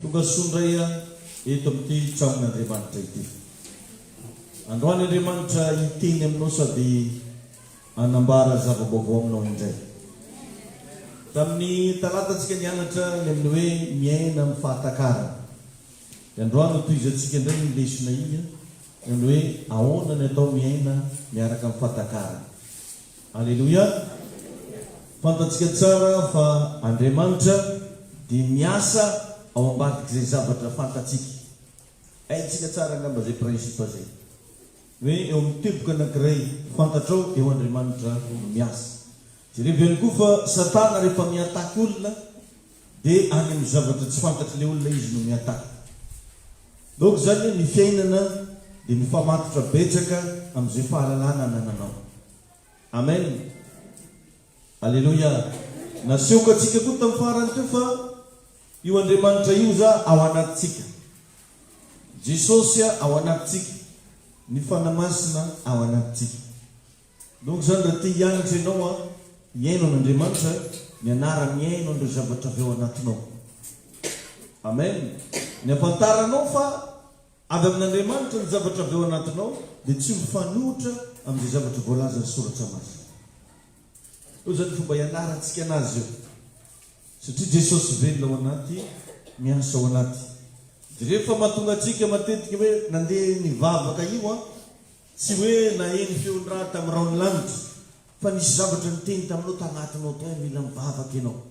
Tonga sondray eto amin'ity tramon'Andriamanitra ity. Androany Andriamanitra iteny aminao sady anambara zava-baovao aminao indray. Tamin'ny talatatsika nianatra ny amin'ny hoe miaina amin'ny fahatakarana. Androany toizatsika indray ny lesona iny ny amin'ny hoe ahoana ny atao miaina miaraka amin'ny fahatakarana. Alleluia. Fantatsika tsara fa Andriamanitra dia miasa ao ambadik'izay zavatra fantatsika. Haitsika tsara angamba zay prinsipa zay. Hoe eo amin'ny teboka anankiray fantatrao eo Andriamanitra miasa. Jerevy ihany koa fa Satana rehefa miataky olona dia any amin'ny zavatra tsy fantatry le olona izy no miataky. Donc zany ny fiainana dia mifamatotra betsaka amin'izay fahalalana anananao. Amen. Alleluia. Nasehoka atsika koa tamin'ny farany teo fa io Andriamanitra io za ao anatsika. Jesosy ao anatsika. Ny fanamasina ao anatsika. Donc zany raha tia hianatra ianao hiaino an'Andriamanitra, mianara miaino an'ireo zavatra avy ao anatinao. Amen. Ny afantaranao fa avy amin'Andriamanitra ny zavatra avy ao anatinao dia tsy mifanohitra amin'izay zavatra voalaza ny soratra masina. Io zany fomba hianarantsika anazy io. Satria Jesosy velona ao anaty, miasa ao anaty. Rehefa mahatonga antsika matetika hoe nandeha nivavaka io tsy hoe naheny feon-draha tamin'ny raony lanitra, fa nisy zavatra niteny taminao tagnatinao tao mila mivavaka ianao.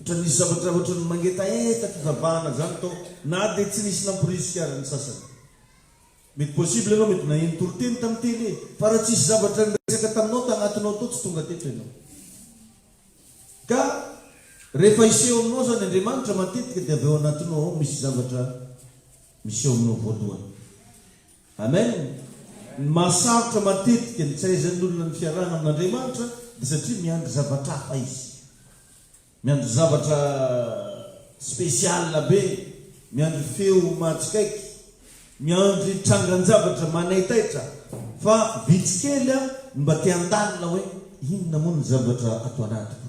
Ohatra nisy zavatra ohatra ny mangetaheta fivavahana zany tao, na dia tsy nisy namporisika ary ny sasany. Mety possible ianao mety naheny toroteny tamin'ny tele, fa raha tsisy zavatra niresaka taminao tagnatinao tao tsy tonga teto ianao. Ka rehefa iseho aminao zany Andriamanitra matetika dia avy ao anatinao ao misy zavatra miseho aminao voalohany. Amen. Mahasarotra matetika ny tsaizan'olona ny fiarahana amin'Andriamanitra dia satria miandry zavatra hafa izy. Miandry zavatra spesiala be, miandry feo mahatsikaiky, miandry trangan-javatra manaitaitra, fa vitsikely mba te-andalina hoe inona moa ny zavatra ato anatiko.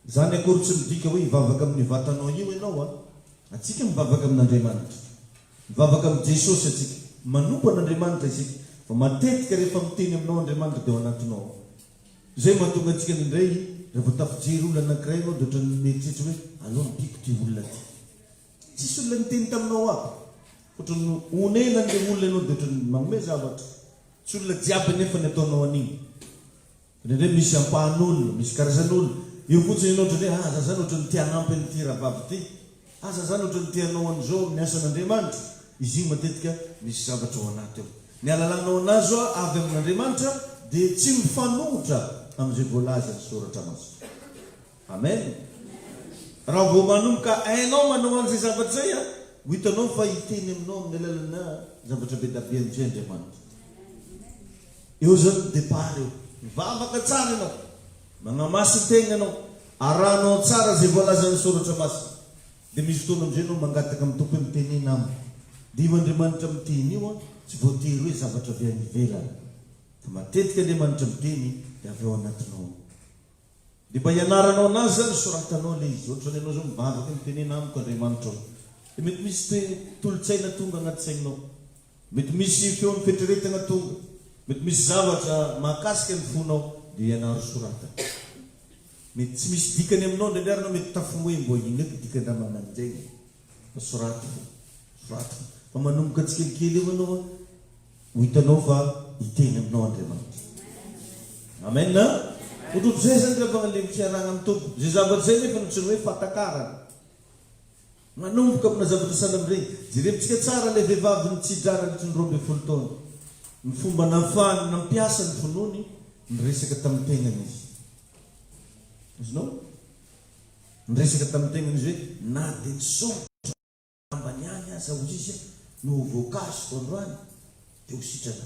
Zany akory tsy midika hoe hivavaka amin'ny vatanao io ianao atsika mivavaka amin'Andriamanitra. Mivavaka amin'ny Jesosy atsika. Manompo an'Andriamanitra isika. Fa matetika rehefa miteny aminao Andriamanitra dia ao anatinao. Zay mahatonga antsika indray rehefa tafijery olona anankiray ianao dia ohatran'ny mieritreritra hoe aleo mipiko ty olona ty. Tsisy olona niteny taminao aby. Ohatran'ny onelany le olona ianao dia ohatran'ny manome zavatra. Tsy olona jiaby nefa ny ataonao an'iny. Indray misy ampahan'olona, misy karazan'olona. Io fotsiny ianao ohatran'ny hoe aza zany ohatran'ny tia hanampy an'ity rahavavy ty. Aza zany ohatran'ny tianao an'izao amin'ny asan'Andriamanitra. Izy io matetika misy zavatra ao anaty ao. Ny alalanao anazy avy amin'Andriamanitra dia tsy mifanohitra amin'izay voalaza ny soratra masina. Amen. Raha vao manomboka hainao manao an'izay zavatra zay ho hitanao fa hiteny aminao amin'ny alalana zavatra be dabe amin'izay Andriamanitra. Eo zany départ eo. Mivavaka tsara ianao. Manamasa tegna ianao. Arahanao tsara zay voalaza ny soratra masina. Dia misy fotoana amin'izay ianao mangataka amin'ny tompo mitenena aminy. Dia io Andriamanitra miteny io tsy voatery hoe zavatra avy any ivelany. Fa matetika Andriamanitra miteny dia avy ao anatinao. Dia mba hianaranao anazy zany soratanao le izy. Ohatra ianao zao mivavaka mitenena amiko Andriamanitra ao. Dia mety misy tolotsaina tonga anaty sainao. Mety misy feon'ny fetreretana tonga. Mety misy zavatra mahakasika ny fonao dia ianaro sorata. Mety tsy misy dikany aminao ndraindray mety tafomoe mbo inoko dikany ramanan'izay. Fa sorata. Sorata. Fa manomboka tsikelikely eo ianao ho hitanao fa hiteny aminao Andriamanitra. Amen. Ohatran'ny zay zany rehefa le fiarahana amin'ny tompo. Zay zavatra zay nefa no tsy hoe fahatakarana. Manomboka amina zavatra sana amin'ireny. Jerevitsika tsara le vehivavy ny tsidrarany ny 12 taona. Ny fomba nafahany nampiasa ny finoany niresaka tamin'ny tegnany izy. Izinao? Niresaka tamin'ny tegnany izy hoe na dia nisotra ambany any aza ho izy no voankazo androany dia ho sitrana.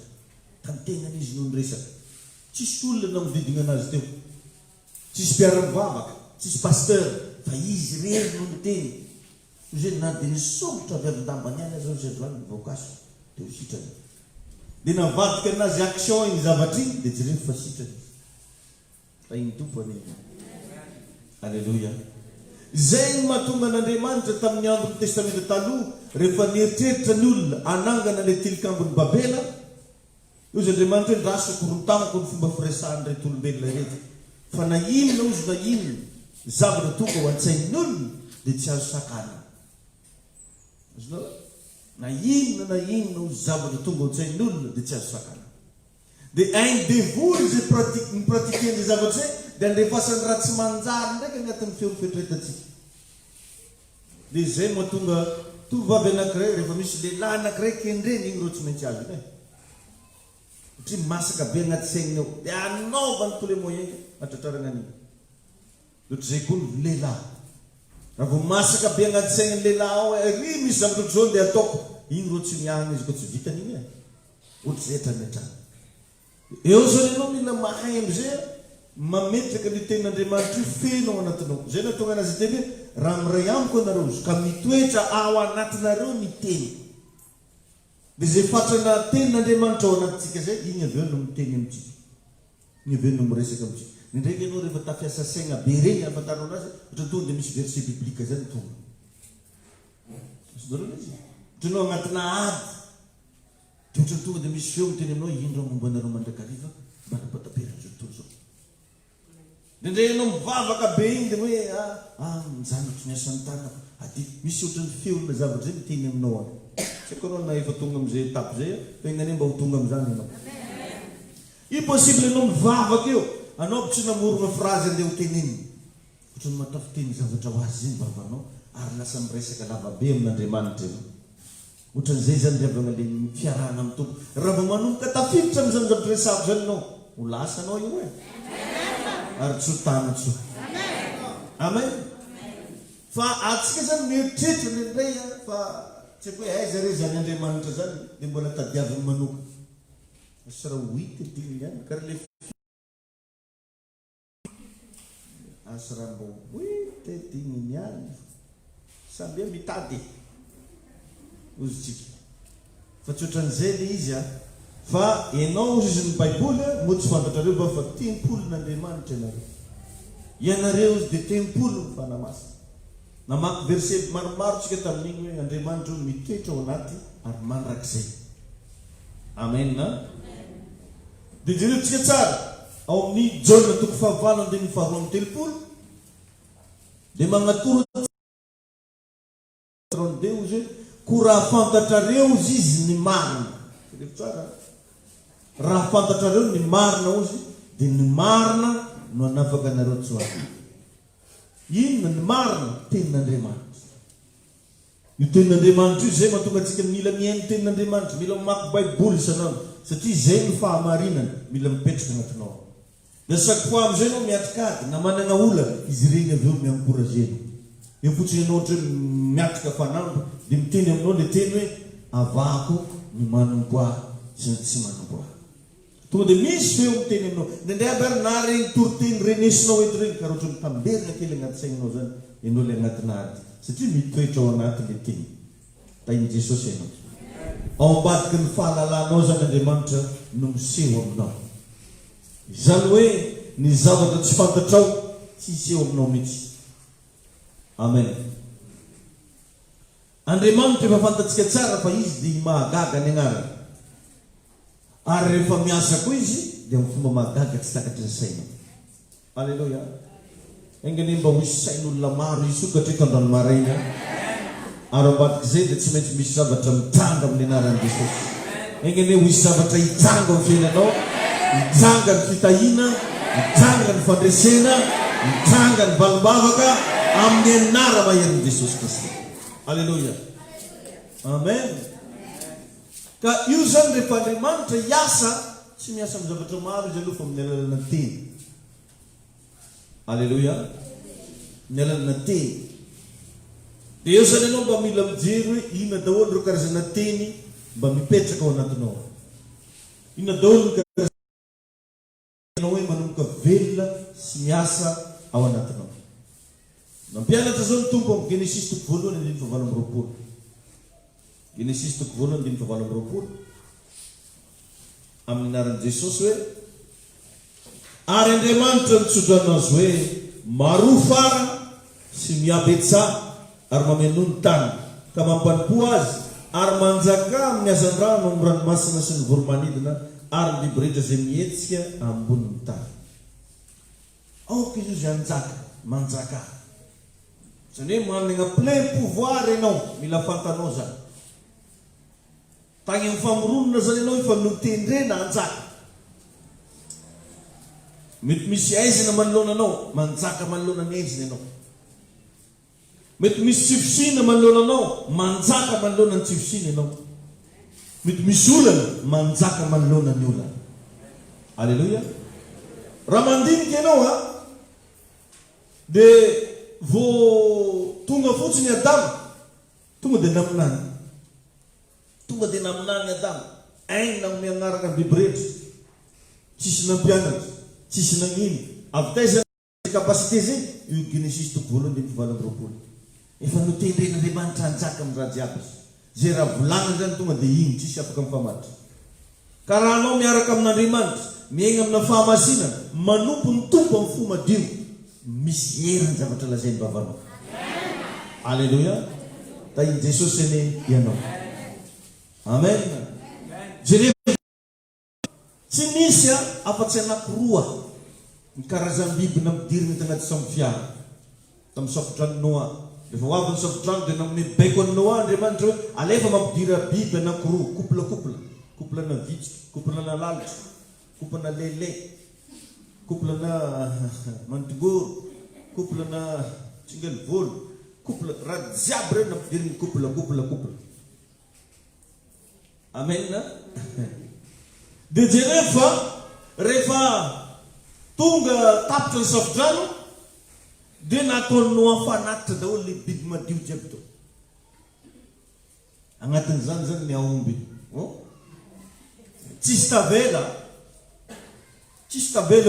Tamin'ny tegnany izy no niresaka. Tsisy olona namididina anazy teo. Tsisy mpiara-mivavaka, tsisy pasteur, fa izy rery no niteny. Zay na dia nisotra avy avy-dambany any aza ho izy androany no voankazo dia ho sitrana. Dia navadika anazy action iny zavatra iny dia jereny fa sitrana. Fa iny tompo aneny. Alleluia. Zay mahatonga an'Andriamanitra tamin'ny andro ny testamenta taloha rehefa nieritreritra ny olona anangana ilay tilikambony Babela, io izy Andriamanitra hoe ndraso korontanako ny fomba firesahan'ireto olombelona ireto. Fa na inona ozy na inona zavatra tonga ho an-tsain'ny olona dia tsy azo sakana. Na inona ozy zavatra tonga ho an-tsain'ny olona dia tsy azo sakana. Dia hainy devoly zay mipratikean'izay zavatra zay dia andrefasany raha tsy manjary ndraiky agnatin'ny feofetretatsika. Dia izay mahatonga tovovavy anankiray rehefa misy lehilahy anankiray kendreny igny reo tsy maintsy azo iny. Satria masaka be agnaty saigny ao dia anaovany tous les moyens hatratrarana an'iny. Ohatr'izay koa ny lehilahy. Raha vao masaka be agnaty saigny lehilahy ao ry misy zavatra ohatr'izao dia ataoko, igny reo tsy miahana izy koa tsy vitan'iny e. Ohatr'izay hatranetrany. Eo zao ianao mila mahay am'izay mametraka ny tenin'Andriamanitra io feno ao anatinao. Zay no tonga anazy teny hoe raha miray amiko anareo ka mitoetra ao anatinareo ny teny. Dia zay fatrana tenin'Andriamanitra ao anatintsika zay, igny avy eo no miteny amintsika. Igny avy eo no miresaka amintsika. Ndraiky ianao rehefa tafiasa saigna be reny ahafantarao anazy, ohatra tonga dia misy verset biblika zany tonga. Ohatranao agnatina ady. Ohatra tonga dia misy feo miteny aminao indro momba anareo mandrakariva manapataperana zao tontolo zao. Indray ianao mivavaka be igny dia hoe mijanotry ny asan'ny tanako. Misy ohatran'ny feona zavatra zay miteny aminao any. Tsy haiko anao na efa tonga amin'izay etape zay fa igny mba ho tonga amin'izany ianao. Impossible ianao mivavaka eo anao tsy namorona phrase andeha ho teneniny. Ohatran'ny matafiteny zavatra ho azy zay mivavanao ary lasa miresaka lavabe amin'Andriamanitra ianao. Ohatran'izay zany riavana le fiarahana amin'ny tompo. Raha vao manomboka tafiditra amin'izany zavatra resako zany ianao, ho lasa anao io e. Ary tsy ho tana tso. Amen. Fa atsika zany mieritreritra indray fa tsy haiko hoe aiza re zany Andriamanitra zany dia mbola tadiaviny manoka. Sy raha ho hita diny ihany ka le asa raha mba ho hita diny ihany samby mitady ozy tsika. Fa tsy ohatran'izay le izy fa ianao ozy izy ny Baiboly moa tsy fantatrareo va fa tempolon'Andriamanitra ianareo. Ianareo izy dia tempolo ny fanamasina. Namaky verset maromaro tsika tamin'igny hoe Andriamanitra mitoetra ao anaty ary mandrakizay. Amen na? Dia jerentsika tsara ao amin'ny Jaona toko 7:20 dia magnatoro deo izy ko raha fantatrareo izy izy ny marina. Tsara. Raha fantatrareo ny marina ozy dia ny marina no anafaka anareo tsoahina. Inona ny marina? Tenin'Andriamanitra. Io tenin'Andriamanitra io zay mahatonga antsika mila mihaino tenin'Andriamanitra, mila mamaky Baiboly isanandro satria zay ny fahamarinana mila mipetraka agnatinao. Dia chaque fois amin'izay ianao miatrikady na manana olana izy regny avy eo miankoragena. Eo fotsiny ianao ohatra miatrika fanambo dia miteny aminao le teny hoe avako ny manomboa sy ny tsy manomboa. Tonga dia misy feo miteny aminao. Nandray aby ary na regny toroteny renesinao eto regny karaha ohatra mitamberina kely agnaty saigninao zany ianao le agnatina ady satria mitoetra ao anaty le teny. Tain'i Jesosy ianao. Ao ambadiky ny fahalalanao zany Andriamanitra no miseho aminao. Izany hoe ny zavatra tsy fantatrao tsy hiseho aminao mihitsy. Amen. Andriamanitra efa fantatsika tsara fa izy dia mahagaga ny agnarany. Ary rehefa miasa koa izy dia amin'ny fomba mahagaga tsy takatry ny saina. Alleluia. Engany mba ho isy sain'olona maro isokatra eto androany maraina. Ary ambadik'izay dia tsy maintsy misy zavatra mitranga amin'ny anaran'i Jesosy. Engany ho isy zavatra hitranga amin'ny fiainanao, hitranga ny fitahiana, hitranga ny fandresena, hitranga ny valombavaka amin'ny anara mahery Jesosy Kristy. Alleluia. Amen. Ka io zany rehefa Andriamanitra hiasa tsy miasa amin'ny zavatra maro izy aloha fa amin'ny alalana teny. Alleluia. Amin'ny alalana teny. Dia eo zany ianao mba mila mijery hoe inona daholo ireo karazana teny mba mipetraka ao anatinao. Inona daholo ny karazana hoe manomboka velona sy miasa ao anatinao. Nampianatra zao ny tompo amin'ny Genesis 1:7. Genesis 1:7 amin'ny anaran'i Jesosy hoe ary Andriamanitra nitsondra anazy hoe maroa fara sy sy miabetsa ary mameno ny tany ka mampanipo azy ary manjaka amin'ny azan-drano amin'ny ranomasina sy ny voromanidina ary ny biby zay mihetsika ambonin'ny tany. Aoka izy io anjaka manjaka zany hoe manana plein pouvoir ianao, mila fantanao zany. Tagny amin'ny famoronana zany ianao efa mitendrena anjaka. Mety misy aizina manoloana anao, manjaka manoloana ny aizina ianao. Mety misy tsifosina manoloana anao, manjaka manoloana ny tsifosina ianao. Mety misy olana, manjaka manoloana ny olana. Alleluia. Raha mandinika ianao dia vo tonga fotsiny Adamo, tonga dia naminany. Tonga dia naminany Adamo. Aina amin'ny anaraka ny biby rehetra. Tsisy nampianatra, tsisy nagnino. Avy taiza kapasité zay, io Genesis 2:9-20. Efa notendren'Andriamanitra anjaka amin'ny raha jiaby. Zay raha volana zany tonga dia iny tsisy afaka mifamatitra. Ka raha anao miaraka amin'Andriamanitra, miaigna amina fahamasinana, manompo ny tompo amin'ny fo madio, misy heriny zavatra lazainy bavanao. Alleluia. Tainy Jesosy ene ianao. Amen. Jeremy tsy nisy afa-tsy anakiroa ny karazany biby nampidiriny tagnaty sambo-fiara tamin'ny safodrano Noa. Rehefa ho avy ny safodrano dia namin'ny baiko an'i Noa Andriamanitra hoe alefa mampidira biby anakiroa, couple na vitsika, couple na lalitra, couple na lele, couple na mantigoro, couple na tsingelivolo, couple raha jiaby reny nampidiriny couple. Amen. Dia rehefa tonga tapitra ny safodrano dia nataony Noa fanatitra daholo le biby madio jiaby to. Agnatin'izany zany ny aomby. Tsisy tabela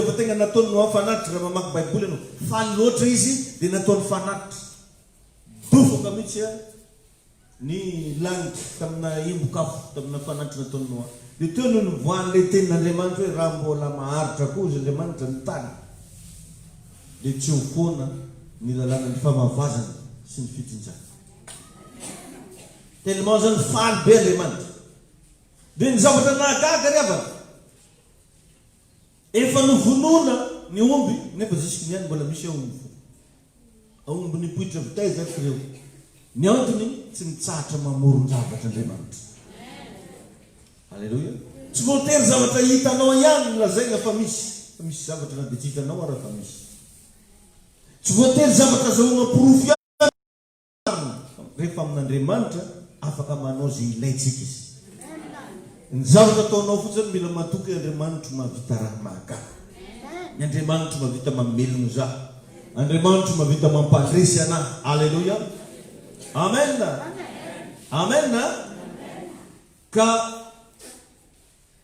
fa tegna nataony Noa fanatitra. Raha mamaky Baiboly ianao, faly loatra izy dia nataony fanatitra. Dofaka mihitsy ny lanitra tamina imbokafo tamina fanatitra nataony Noa. Dia teo no nivoan'ilay tenin'Andriamanitra hoe raha mbola maharitra koa izy Andriamanitra ny tany dia tsy ho foana ny lalàna ny famavazana sy ny fitinjana. Tellement zany faly be Andriamanitra. Dia ny zavatra nahagaga ry avana, efa novonona ny omby nefa zisky niany mbola misy aomby nipoitra vitaiza ireo. Ny antony tsy mitsahatra mamoron-javatra Andriamanitra. Alleluia. Tsy voatery zavatra hitanao ihany lazaina fa misy zavatra na dia tsy hitanao raha fa misy. Tsy voatery zavatra azahoana porofo ihany. Rehefa amin'Andriamanitra afaka manao zay ilaitsika izy. Ny zavatra ataonao fotsiny mila matoky Andriamanitra mahavita raha mahagaga. Ny Andriamanitra mahavita mamelogno zaho. Andriamanitra mahavita mampandresy anahy. Alleluia. Amen. Amen. Ka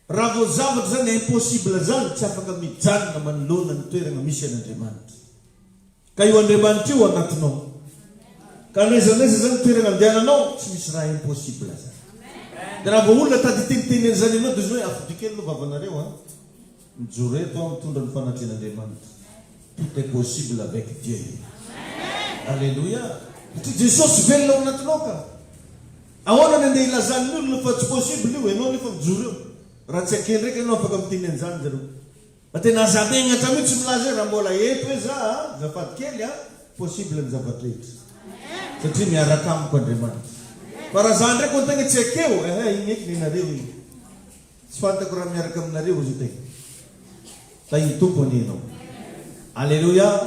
raha vao zavatra zany impossible zany tsy afaka mijanona manoloana ny toerana misy an'Andriamanitra. Ka io Andriamanitra io anatinao. Ka naizanaiza zany toerana andehananao tsy misy raha impossible zany. Dia raha vao olona tady teniteny zany ianao dia zany hoe afodikely no vavanareo mijoro eto mitondra ny fanatren'Andriamanitra. Tout est possible avec Dieu. Alléluia. Jesosy velona ao anatinao ka. Ahoana ny andeha ilazan'ny olona fa tsy possible io, ianao nefa mijoro eo. Raha tsy akely ndraiky ianao afaka miteny an'izany zareo. Fa tena azabegnatra mihitsy milaza raha mbola eto hoe za zafady kely possible ny zavatra rehetra. Satria miaraka amiko Andriamanitra. Fa raha za ndraiky tegna tsy akeo, iny eky ninareo iny. Tsy fantako raha miaraka aminareo izy tegna. Ta iny tompony ianao. Alleluia.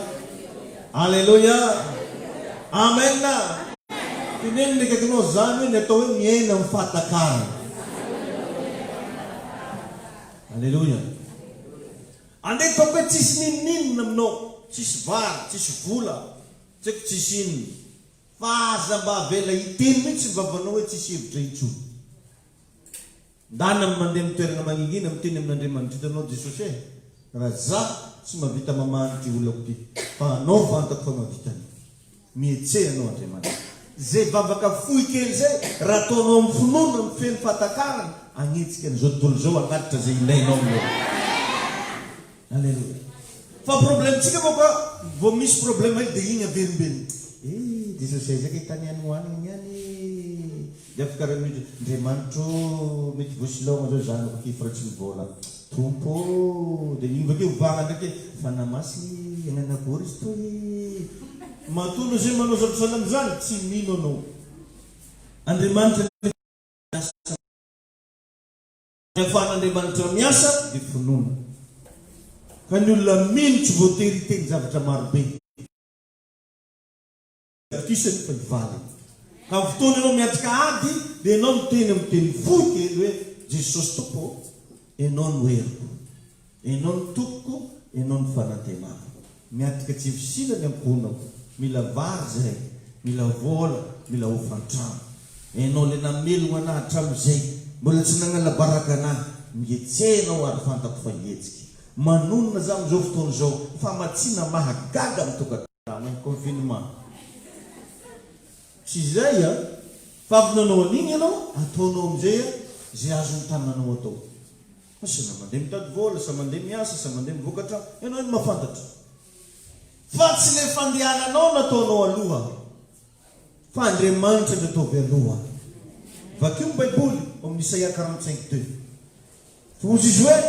Alleluia. Amen. Tineny ndraiky akinao zany hoe ny atao hoe miaina amin'ny fahatakarana. Alleluia. Andeha ataoko hoe tsisy ninonino aminao, tsisy vary, tsisy vola, tsy haiko tsisy inona. Fa aza mba avela hiteny mihitsy ny vavanao hoe tsisy hevitra intsony. Ndana mandeha mitoerana magningina miteny amin'Andriamanitra, hitanao Jesosy raha za tsy mahavita mamanitra olako ty, fa anao fantako fa mahavitany. Mihetsehanao Andriamanitra. Zay vavaka fohy kely zay raha ataonao amin'ny finoana amin'ny feno fahatakarana, agnetsika an'izao tontolo zao agnatitra zay ilainao aminao. Alleluia. Fa problemtsika moa vao misy problème dia igny averimbelona. Jesosy zay itaniany hoaniny ihany dia afaka raha mety Andriamanitro mety vosilogna zao zanako kifaratsy mivola tompo dia igny bakeo vagna ndraiky fa namasy agnanabory izy toy matono zay manao sarosalamy zany tsy mino anao Andriamanitra ahafahan'Andriamanitra miasa dia finoana ka ny olona mino tsy voatery teny zavatra marobe kisany fa ivaly ka fotoana ianao miatrika ady dia ianao miteny amin'ny teny fohy kely hoe Jesosy tompo ianao no heriko ianao no tompoko ianao no fanantenako miatrika tsy fisinany amponako mila vary zay mila vola mila hofantrano ianao le namelogna anahy hatramin'izay mbola tsy nagnala baraka anahy mietsenao ary fantako fa hietsika manonona za amin'izao fotoana izao famatsiana mahagaga mitokatano confinement tsy zay fa avy nanao an'igny ianao ataonao amin'izay zay azo ny tananao atao sa mandeha mitady vola sa mandeha miasa sa mandeha mivokatra ianao ny mahafantatra fa tsy le fandehananao nataonao aloha fa Andriamanitra ny ataovy aloha vakio ny Baiboly amin'ny Isaia 45:2 fozy izy hoe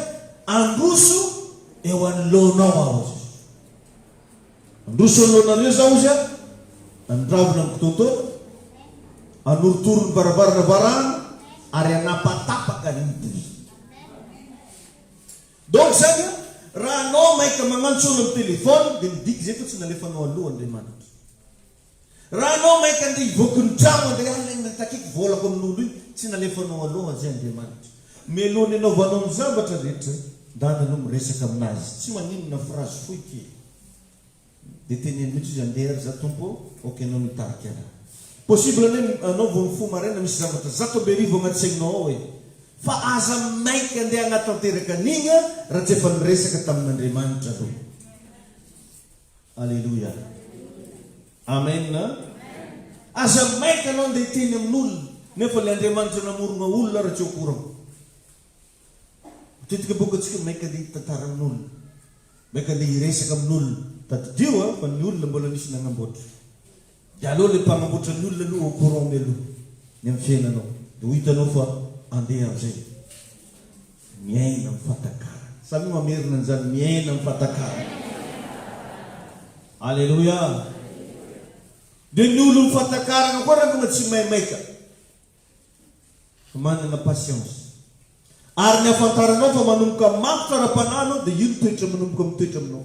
androso eo anoloanao aho androso anoloanareo zaho izy andravona amin'ny tontolo anoritoro ny barabarana varahana ary anapatapaka nidiny donc zany raha anao maika magnantso olo amin'ny telefôny dia midiky zay fa tsy nalefanao aloha Andriamanitra raha anao maika andeha hivoky ny trano andeha natakiky volako amin'olo iny tsy nalefanao aloha zay Andriamanitra melohany anaovanao ny zavatra rehetra dananao miresaka aminazy tsy maninona phrase fohy kely dia teneny mihitsy izy andeha za tompo ok anao mitariky ana possible ane anao vo mifo maraina misy zavatra zato amby arivo agnaty saignao ao fa aza maika andeha agnatanteraka an'igny raha tsy efa niresaka tamin'Andriamanitra aloha alleluia amen aza maika anao andeha hiteny amin'olona nefa le Andriamanitra namorona olona raha tsy okoragna tetika boka atsika maika andeha hitantara amin'olona maika andeha hiresaka amin'olona tadidio fa ny olona mbola nisy nagnamboatra dia aloha le mpagnamboatra ny olona aloha okoran amy aloha ny amin'ny fiainanao dia ho hitanao fa andeha am'izay miaina amin'ny fatakara samy mamerina an'izany miaina amin'ny fatakara alleluia dia ny olo mifatakarana koa raha vona tsy maimaika fa manana patience ary ny afantaranao fa manomboka mafy tsara-panano dia io toetra manomboka mitoetra aminao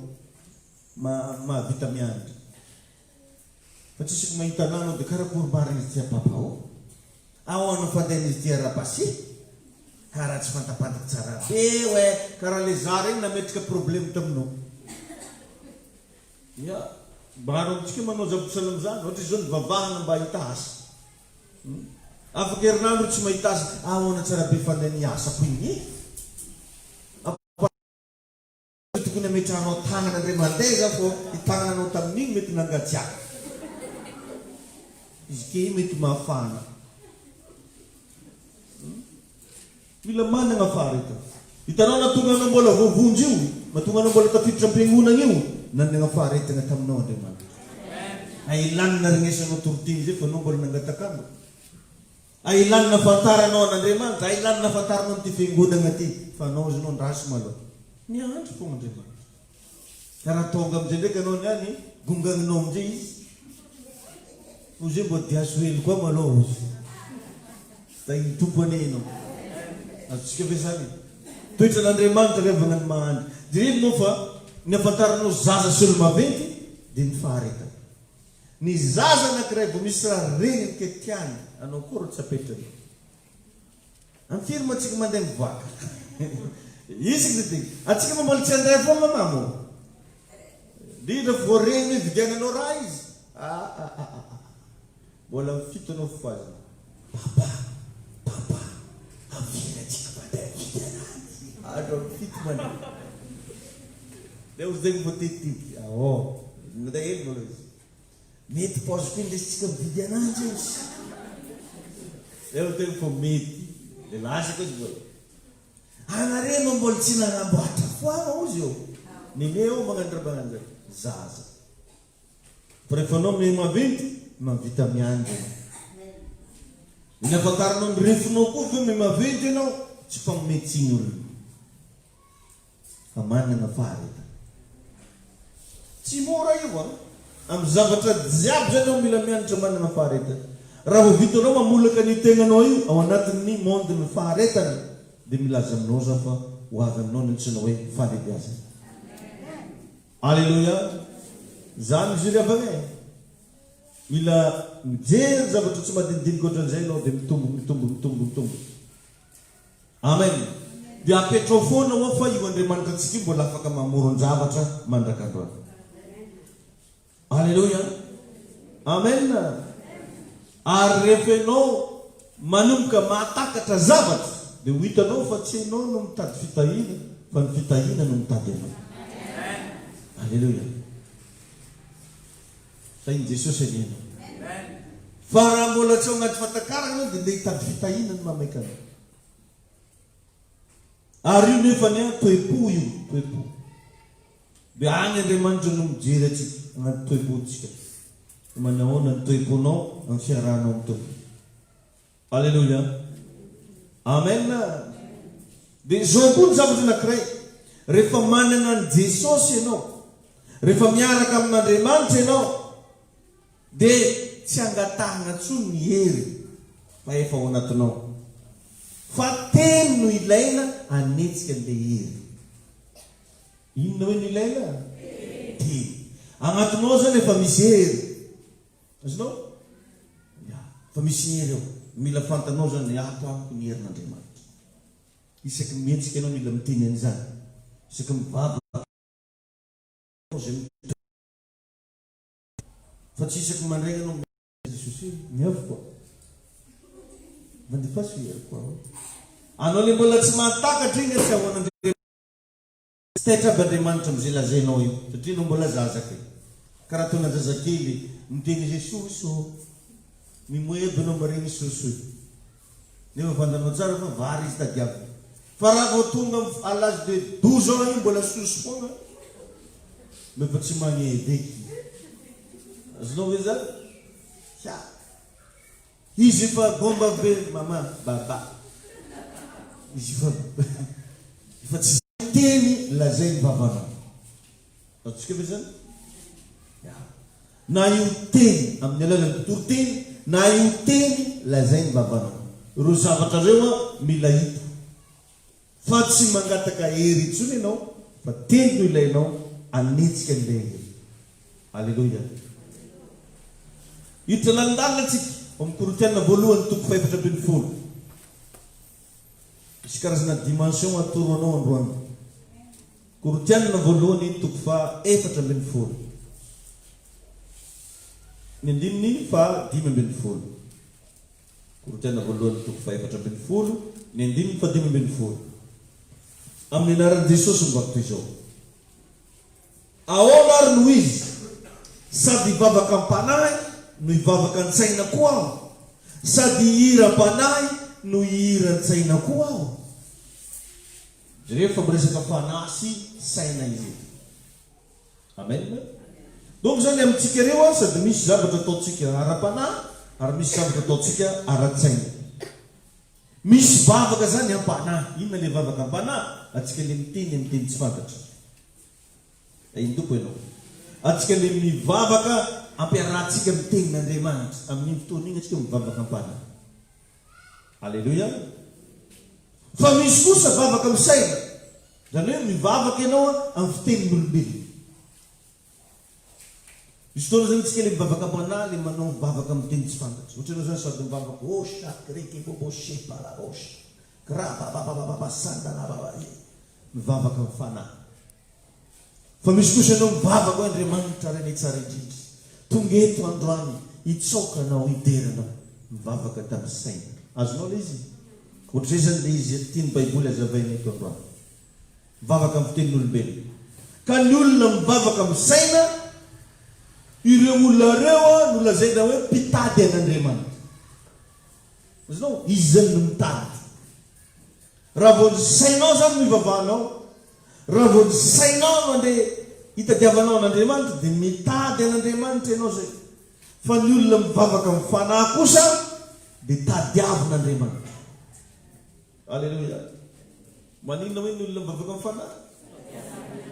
mahavita miandry fa tsisy mahita anano dia karakory marina izy tia papao ahoana fandehana izy tia rapasy karaha tsy fantapantaky tsara be hoe karaha le zara iny nametrika problème taminao ia mbaro amintsika manao zava-pisalamy zany ohatra izao ny vavahana mba hita asa afaka herinandro tsy mahita asa ahoana tsara be fandehany asako igny tokony ametranao tagnana ndray mandeha za fô itagnananao tamin'igny mety nangatsiaka izy ke mety mahafana mila manana afara ita hitanao natonga anao mbola voavonjy io matonga anao mbola tafiditra am-piangonana io nanana afara itana taminao Andriamanitra ailanina regnesanao torotiny zay fa anao mbola nangatakamo ailanina fantaranao an'Andriamanitra ailanina fantaranao am'ty fiangonana ty fa anao zy anao ndrasy maloha miandry fogna Andriamanitra karaha tonga am'izay ndraiky anao niany gonganinao am'izay izy ozy mbo diaso hely koa maloha ozy da iny tompo ane anao azotsika ve zany toetra n'Andriamanitra revana ny mahandry direny moa fa ny afantaranao zaza sy olo maventy dia ny faharetana ny zaza anankiray vo misy raha reniny ke tiany anao koa ro tsy apetrany amfiry mo atsika mandeha mivoaka isika ty atsika mambola tsy andeha foana mamo ndrindra voareny hoe vidiananao raha izy mbola mifito anao foazy papa amfiry atsika mandeha vidianany andro mifito mandeha dia ozy zegny voatetiky nda hely molo izy mety paoziko indesitsika mividy ananjy izy dia tegna fo mety dia lasaka izy vola anareno mbola tsy nanamboatra foana ozy eo nime eo magnano raha magnano zay zaza fa rehefa anao me maventy mahavita miandry. Ny afantaranao ny refonao koa ve maventy ianao tsy fanometsiny olona. Fa manana fahareta. Tsy mora io amin'ny zavatra jiaby zany ao mila mianatra manana fahareta. Raha vao vitanao mamolaka ny tegnanao io ao anatin'ny monde ny faharetana dia milaza aminao za fa ho avy aminao ny antsoina hoe fahalebiazana. Alleluia. Zany izy ry avagny. Mila mijery zavatra tsy madinidinika ohatran'izay ianao dia mitombo. Amen. Dia apetrao foana ao fa io Andriamanitra antsika mbola afaka mamoron-javatra mandrakandroany. Alleluia. Amen. Ary rehefa ianao manomboka mahatakatra zavatra dia ho hitanao fa tsy ianao no mitady fitahiana fa ny fitahiana no mitady ianao. Alleluia. Tahin Jesosy anianao. Fa raha mbola tsy ao anaty fatakarana dia le hitady fitahiana ny mamaika anao. Ary io nefa ny toe-po io, toe-po. Dia any Andriamanitra no mijery atsika anaty toe-pontsika. Manahoana ny toe-ponao amin'ny fiarahanao amin'ny tompo. Alleluia. Amen. Dia zao koa ny zavatra anankiray. Rehefa manana ny Jesosy ianao, rehefa miaraka amin'Andriamanitra ianao, dia tsy angatahana tsony ny hery fa efa ao anatinao. Fa teny no ilaina anetsika an'ilay hery. Inona hoe ny ilaina? Teny. Agnatinao zany efa misy hery. Azonao? Fa misy hery ao. Mila fantanao zany ato amiko ny herin'Andriamanitra. Isaky mihetsika ianao mila miteny an'izany. Isaky mivavaka. Fa tsy isaky mandray ianao Jesosy miavy koa. Mandefasy hery koa. Anao le mbola tsy mahatakatra iny tsy ahoan'Andriamanitra. Tsy taitra aby Andriamanitra amin'izay lazainao io. Satria anao mbola zazaka. Karaha toana zazakely miteny Jesosy mimoeby anao mariny sosoy. Nefa vandanao tsara fa vary izy tadiavy. Fa raha vao tonga à l'âge de 12 ans io mbola soso foana. Mefa tsy magneveky. Azonao hoe zany? Izy fa bomba be mama baba. Izy fa tsy teny lazay ny vavanao. Atsika ve zany? Na io teny amin'ny alalan'ny toroteny, na io teny lazay ny vavanao. Ireo zavatra reo mila hita. Fa tsy mangataka hery intsony ianao, fa teny no ilainao anetsika an'ilay hery. Alleluia. Hiditra lalandalina atsika amin'ny Korintiana voalohany toko 4:10. Misy karazana dimension atoro anao androany. Korintiana voalohany toko 4:10. Ny andininy 5:10. Korintiana voalohany toko 4:10. Ny andininy 5:10. Amin'ny anaran'i Jesosy mivavaka izao. Ahoana ary no izy sady hivavaka am-panahy no hivavaka an-tsaina koa aho, sady hihira-panahy no hihira-tsaina koa aho. Rehefa miresaka fanahy sy saina izy. Amen. Donc zany amintsika reo sady misy zavatra ataontsika ara-panahy ary misy zavatra ataontsika ara-tsaina. Misy vavaka zany am-panahy. Inona le vavaka am-panahy? Atsika le miteny tsy fantatra. Indoko ianao. Atsika le mivavaka ampiarahantsika mitenin'Andriamanitra. Amin'iny fotoana iny atsika mivavaka am-panahy. Alleluia. Fa misy kosa vavaka misaina. Zany hoe mivavaka ianao amin'ny fitenin'olombelona. Misy fotoana zany tsika le mivavaka am-panahy le manao mivavaka amin'ny teny tsy fantatra. Ohatranao zany sady mivavaka osha kreke bobo shepala osha krabababababa sandanababa. Mivavaka amin'ny fanahy. Fa misy kosa ianao mivavaka hoe Andriamanitra reny tsara indrindra. Tonga eto androany hitsoka anao hideranao. Mivavaka tamin'ny saina. Azonao le izy? Ohatr'izay zany le izy tiany Baiboly azavaina eto androany. Mivavaka amin'ny fitenin'olombelona. Ka ny olona mivavaka amin'ny saina, ireo olona reo no lazaina hoe mpitady an'Andriamanitra. Azonao? Izy zany no mitady. Raha vao ny sainao zany mivavahanao, raha vao ny sainao mandeha hitadiavanao an'Andriamanitra dia mitady an'Andriamanitra ianao zay. Fa ny olona mivavaka amin'ny fanahy kosa dia tadiavin'Andriamanitra. Alleluia. Maninona hoe ny olona mivavaka amin'ny fanahy?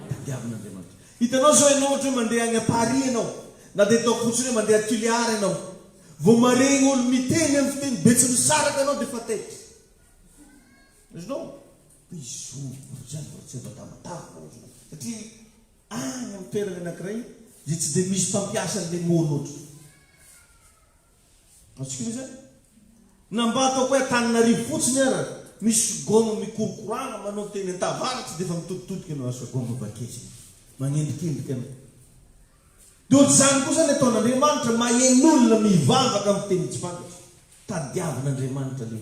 Tadiavin'Andriamanitra. Hitanao zao ianao ohatra hoe mandeha any Paris ianao, na dia atao fotsiny hoe mandeha Tuléar ianao, vao maregny olo miteny amin'ny fiteny betsy misaraka ianao dia fa tetry. Izinao izo zany vatsevatamatavina satria any amin'ny toerana anankiray dia tsy dia misy mpampiasa an'ilay mono oatra. Atsika zany na mba ataoko hoe Antananarivo fotsiny ara misy gomo mikorokorana manao teny an-tavaratsy dia efa mitoditodika ianao asa gomo vaketsy magnendrikendrika ianao. Dia ohatr'izany koa zany ataon'Andriamanitra mahen'olona mivavaka amin'ny teny tsy fantatra. Tadiavin'Andriamanitra le.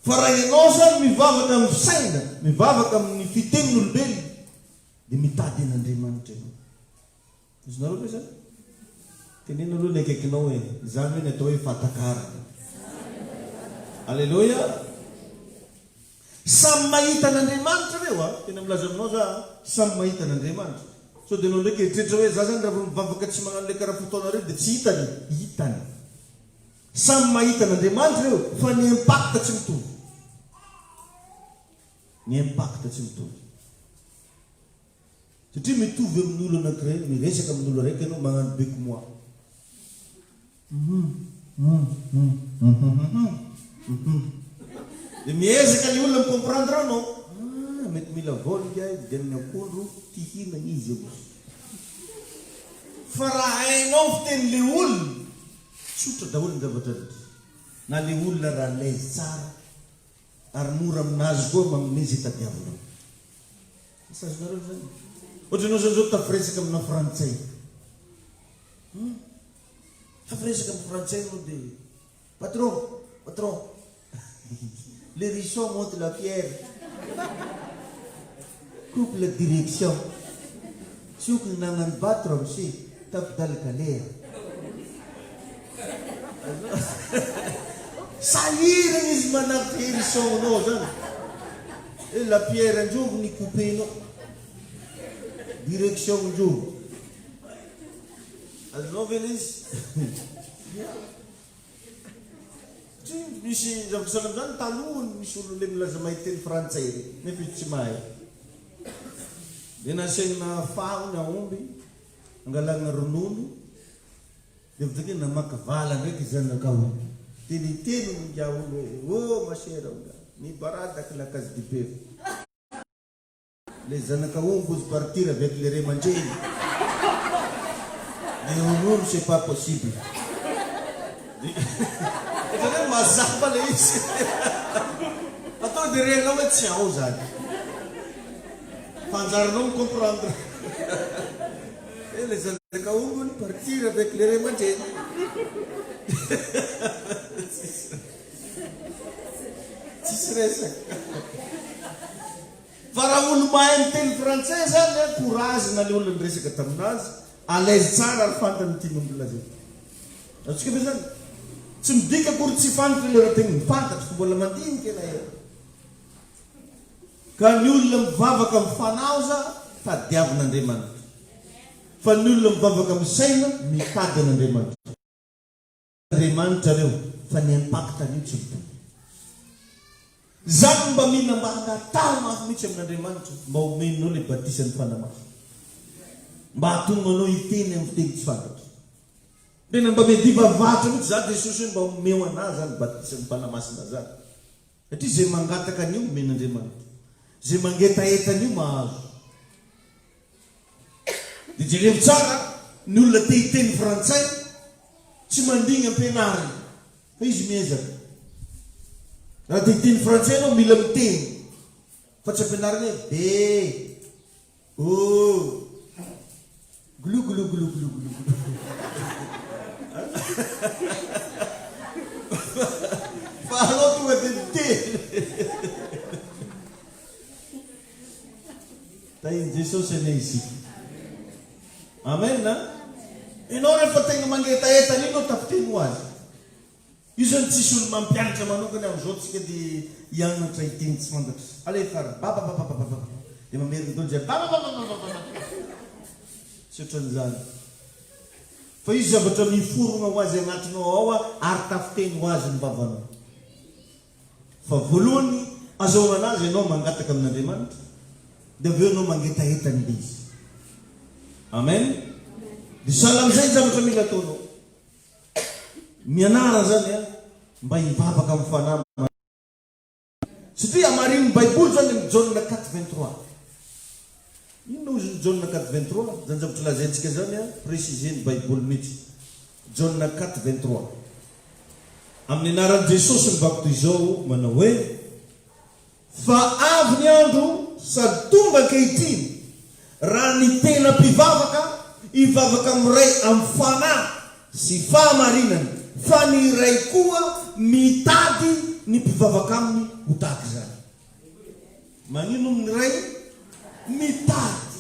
Fa raha ianao zany mivavaka amin'ny saina, mivavaka amin'ny fitenin'olombelona dia mitady an'Andriamanitra ianao. Izinareo ve zany? Tenena aloha ny akaikinao hoe izany hoe ny atao hoe fatakarana. Alleluia. Samy mahita an'Andriamanitra reo tena milaza aminao za samy mahita an'Andriamanitra. So dia anao ndraiky eritreritra hoe za zany raha mivavaka tsy magnano ilay karaha fotoanareo dia tsy hitany. Hitany. Samy mahita an'Andriamanitra reo fa ny impact tsy mitovy. Ny impact tsy mitovy. Satria mitovy amin'ny olo anankiray, miresaka amin'ny olo araiky ianao magnano beky moi. Dia miezaka ny olona micomprendre anao. Mety mila volga dia amin'ny akondro tihinana izy eo. Fa raha hainao fitenin'ilay olona tsotra daholo ny zavatra rehetra. Na ilay olona raha laizy tsara ary mora aminazy koa magnonaizy tadiavinao. Sazonareo zany. Ohatra ianao zany zao tafiresaka amina frantsay. Tafiresaka amin'ny frantsay anao dia patron, le risson monte la pierre. Coupe la direction. Sokony nagnano battre monsieur tape dans le galère. Sahirana izy manampy hérissonnao zany. E la pierre anjovo ny coupenao. Direction anjovo. Azonao ve izy? Misy zavasalam zany taloha misy olo le milaza mahiteny frantsay nefa tsy mahay. Dia nasegna fahony aomby angalana ronono dia avy namaka vala ndraiky zanak'aomby. Teniteny nga olo hoe oh ma chère ni baradaka la case du père. Les zanak'aomby osent partir avec les remandjeni. Mais au monde c'est pas possible. Zany mazava le izy. Atao dia renao hoe tsy ao zany. Fanjaranao micomprendre. Et les zanak'aomby partir avec les remandjeni. Tsisy resaka. Fa raha olo mahay miteny frantsay zany courage na le olona niresaka taminazy alaise tsara ary fantany ity mampilaza. Atsika ve zany tsy midika akory tsy fantatra le raha tena mifantatra fa mbola mandinika ela. Ka ny olona mivavaka amin'ny fanaoza tadiavin'Andriamanitra. Fa ny olona mivavaka amin'ny saina mitady an'Andriamanitra. Andriamanitra reo fa ny impact-ny io tsy mitovy. Zany mba mihina mba hangatao mafy mihitsy amin'Andriamanitra mba homenao le batisan'ny fanamaso. Mba hatonganao hiteny amin'ny fiteny tsy fantatra. Tena mba mety hivavahatra mihitsy za Jesosy hoe mba homeo anazy zany batisan'ny fanamasina zany. Satria zay mangataka an'io men'Andriamanitra. Zay mangetaetany io mahazo. Dia jereo tsara ny olona te hiteny frantsay tsy mandigna ampianarina fa izy miezaka. Raha te hiteny frantsay anao mila miteny fa tsy ampianarina hoe be glou glou glou glou glou. Fa anao tonga dia miteny. Tahin Jesosy ane isika. Amen na? Ianao rehefa tegna mangetaetana ino tafiteny ho azy. Io zany tsisy olo mampianatra manokana amin'izao tsika dia hianatra hiteny tsy fantatra. Alefa babababababa dia mamerina dolo zay babababababa. Tsy ohatran'izany. fa izy zavatra miforona ho azy agnatinao ao ary tafiteny ho azy ny vavanao. Fa voalohany azahoana anazy ianao mangataka amin'Andriamanitra, dia aveo ianao mangetahetany izy. Amen. Dia sahala amin'izay ny zavatra mila ataonao. Mianara zany mba hivavaka amin'ny fanahy. Satria amarin'ny Baiboly zany amin'ny Jauna 4:23. Ino ozy ny Jauna 4:23? Zany zavatra lazaintsika zany préciseny Baiboly mihitsy. Jauna 4:23. Amin'ny anaran'i Jesosy mivako toy izao manao hoe: fa avy ny andro sady tonga ankehitriny raha ny tena mpivavaka hivavaka amin'iray amin'ny fanahy sy fahamarinana, fa ny iray koa mitady ny mpivavaka aminy ho tahaka izany. Magnino amin'ny iray? Mitady.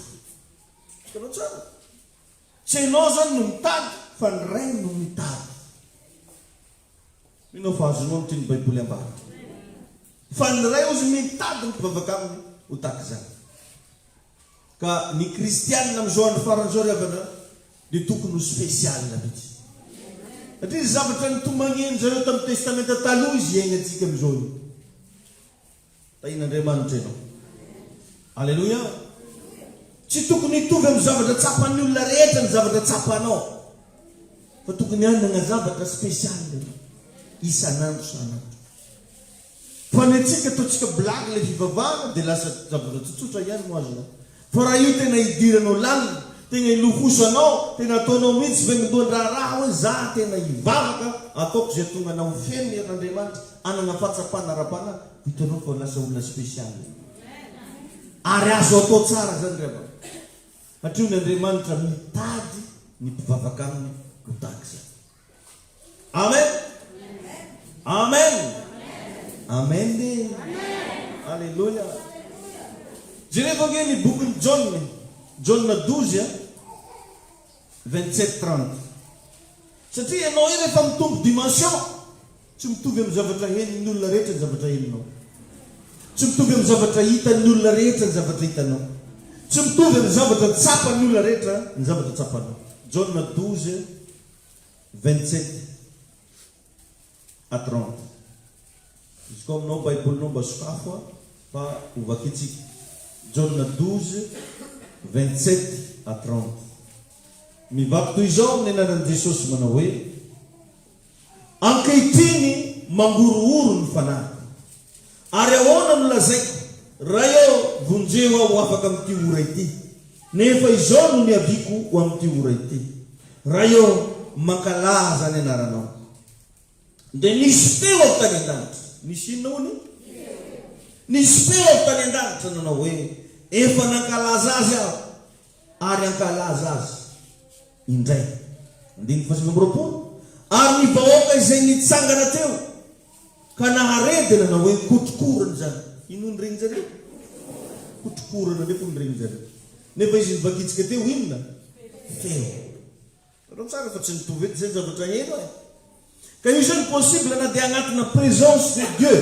Hitanao tsara? Tsy ianao zany no mitady, fa ny iray no mitady. Minao fa azonao amin'ity Baiboly ambany. Fa ny iray ozy mitady ny mpivavaka aminy ho tahaka izany. Ka ny kristianina amin'izao andro faran'izao ravana dia tokony ho spesialina mihitsy. Satria zavatra nitomagneny zareo tamin'ny testamenta taloha izy iainantsika amin'izao io. Tahin'Andriamanitra ianao. Alleluia. Tsy tokony hitovy amin'ny zavatra tsapan'ny olona rehetra ny zavatra tsapanao, fa tokony hanana zavatra spesialy isan'andro san'andro. Fa ny antsika ataontsika blague ilay fivavahana dia lasa zavatra tsotsotra ihany mo azy. Fa raha io tena hidiranao lalina, tena ilofosanao, tena ataonao mihitsy vendoan-draharaha hoe za tena hivavaka, ataoko izay tonga anao feno an'Andriamanitra, anana fahatsapana ara-panahy, hitanao fa lasa olona spesialy. Ary azo atao tsara zany rehefa. Satria ny Andriamanitra mitady ny mpivavaka aminy ho tahaka izany. Amen. Amen. Amen dia. Alléluia. Jereva ange ny bokin'ny Jauna 12 27-30. Satria ianao io rehefa mitombo dimension, tsy mitovy amin'ny zavatra henin'ny olona rehetra ny zavatra heninao. Tsy mitovy amin'ny zavatra hitan'ny olona rehetra ny zavatra hitanao. Tsy mitovy amin'ny zavatra tsapan'ny olona rehetra ny zavatra tsapanao. Jauna 12 27-30. Izy koa aminao Baibolinao mba sokafo fa hovakitsika. Jauna 12 27-30. Mivako toy izao amin'ny anaran'i Jesosy manao hoe: ankehitriny mangorohoro ny fanahy, ary ahoana no lazaiko raha eo vonjeo aho afaka amin'ity ora ity, nefa izao no niaviko ho amin'ity ora ity. Raha eo mankalaza ny anaranao. Dia nisy teo ao tany an-danitra. Nisy inona hony? Nisy teo ao tany an-danitra nanao hoe: efa nankalaza azy aho, ary ankalaza azy indray. 19 Ary ny vahoaka izay nitsangana teo ka naharedy nanao hoe kotrokorana zany. Ino ny regny zareo? Kotrokorana nefa ny regny zareo. Nefa izy nivakitsika teo inona? Feo. Raha tsara fa tsy nitovy eto zay zavatra eno e. Ka io zany possible na dia anatina présence de Dieu,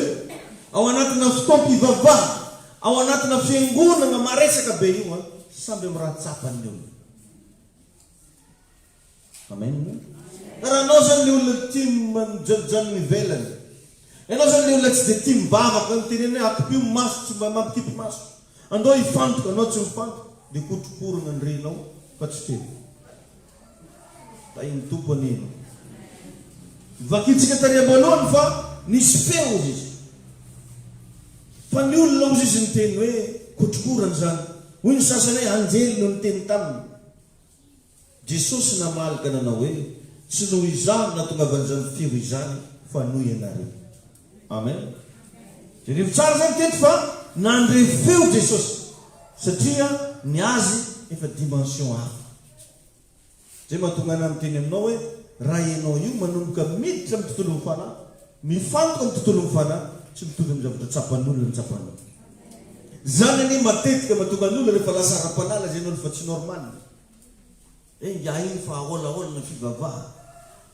ao anatina fotoam-pivavahana, ao anatina fiangonana maresaka be io samby amin'ny raha tsapan'ny olona. Amen. Raha anao zany le olona tia mijanojano mivelany, ianao zany le olona tsy dia tia mivavaka, mitenena hoe akipio maso tsy mba mampikipy maso, andao hifantoka, anao tsy mifantoka, dia kotrokorana ny renao fa tsy teo. Tahin'ny tompo anino. Vakitsika tary am-balohany fa nisy feo izy. Fa ny olona ozy izy niteny hoe kotrokorana zany. Hoy ny sasany hoe anjely no niteny taminy. Jesosy namalaka nanao hoe tsy noho izany nahatongavan'izany feo izany fa noho ianareo. Amen. Jerevy tsara zany teto fa nandre feo Jesosy satria ny azy efa dimension hafa. Zay mahatonga ana miteny aminao hoe raha ianao io manomboka miditra amin'ny tontolo mifanahy, mifantoka amin'ny tontolo mifanahy, tsy mitovy amin'ny zavatra tsapan'olona ny tsapanao. Zany anie matetika mahatonga an'olona rehefa lasa ara-panahy lazainy olo fa tsy normal. Iahy iny fa aholaholana fivavaha,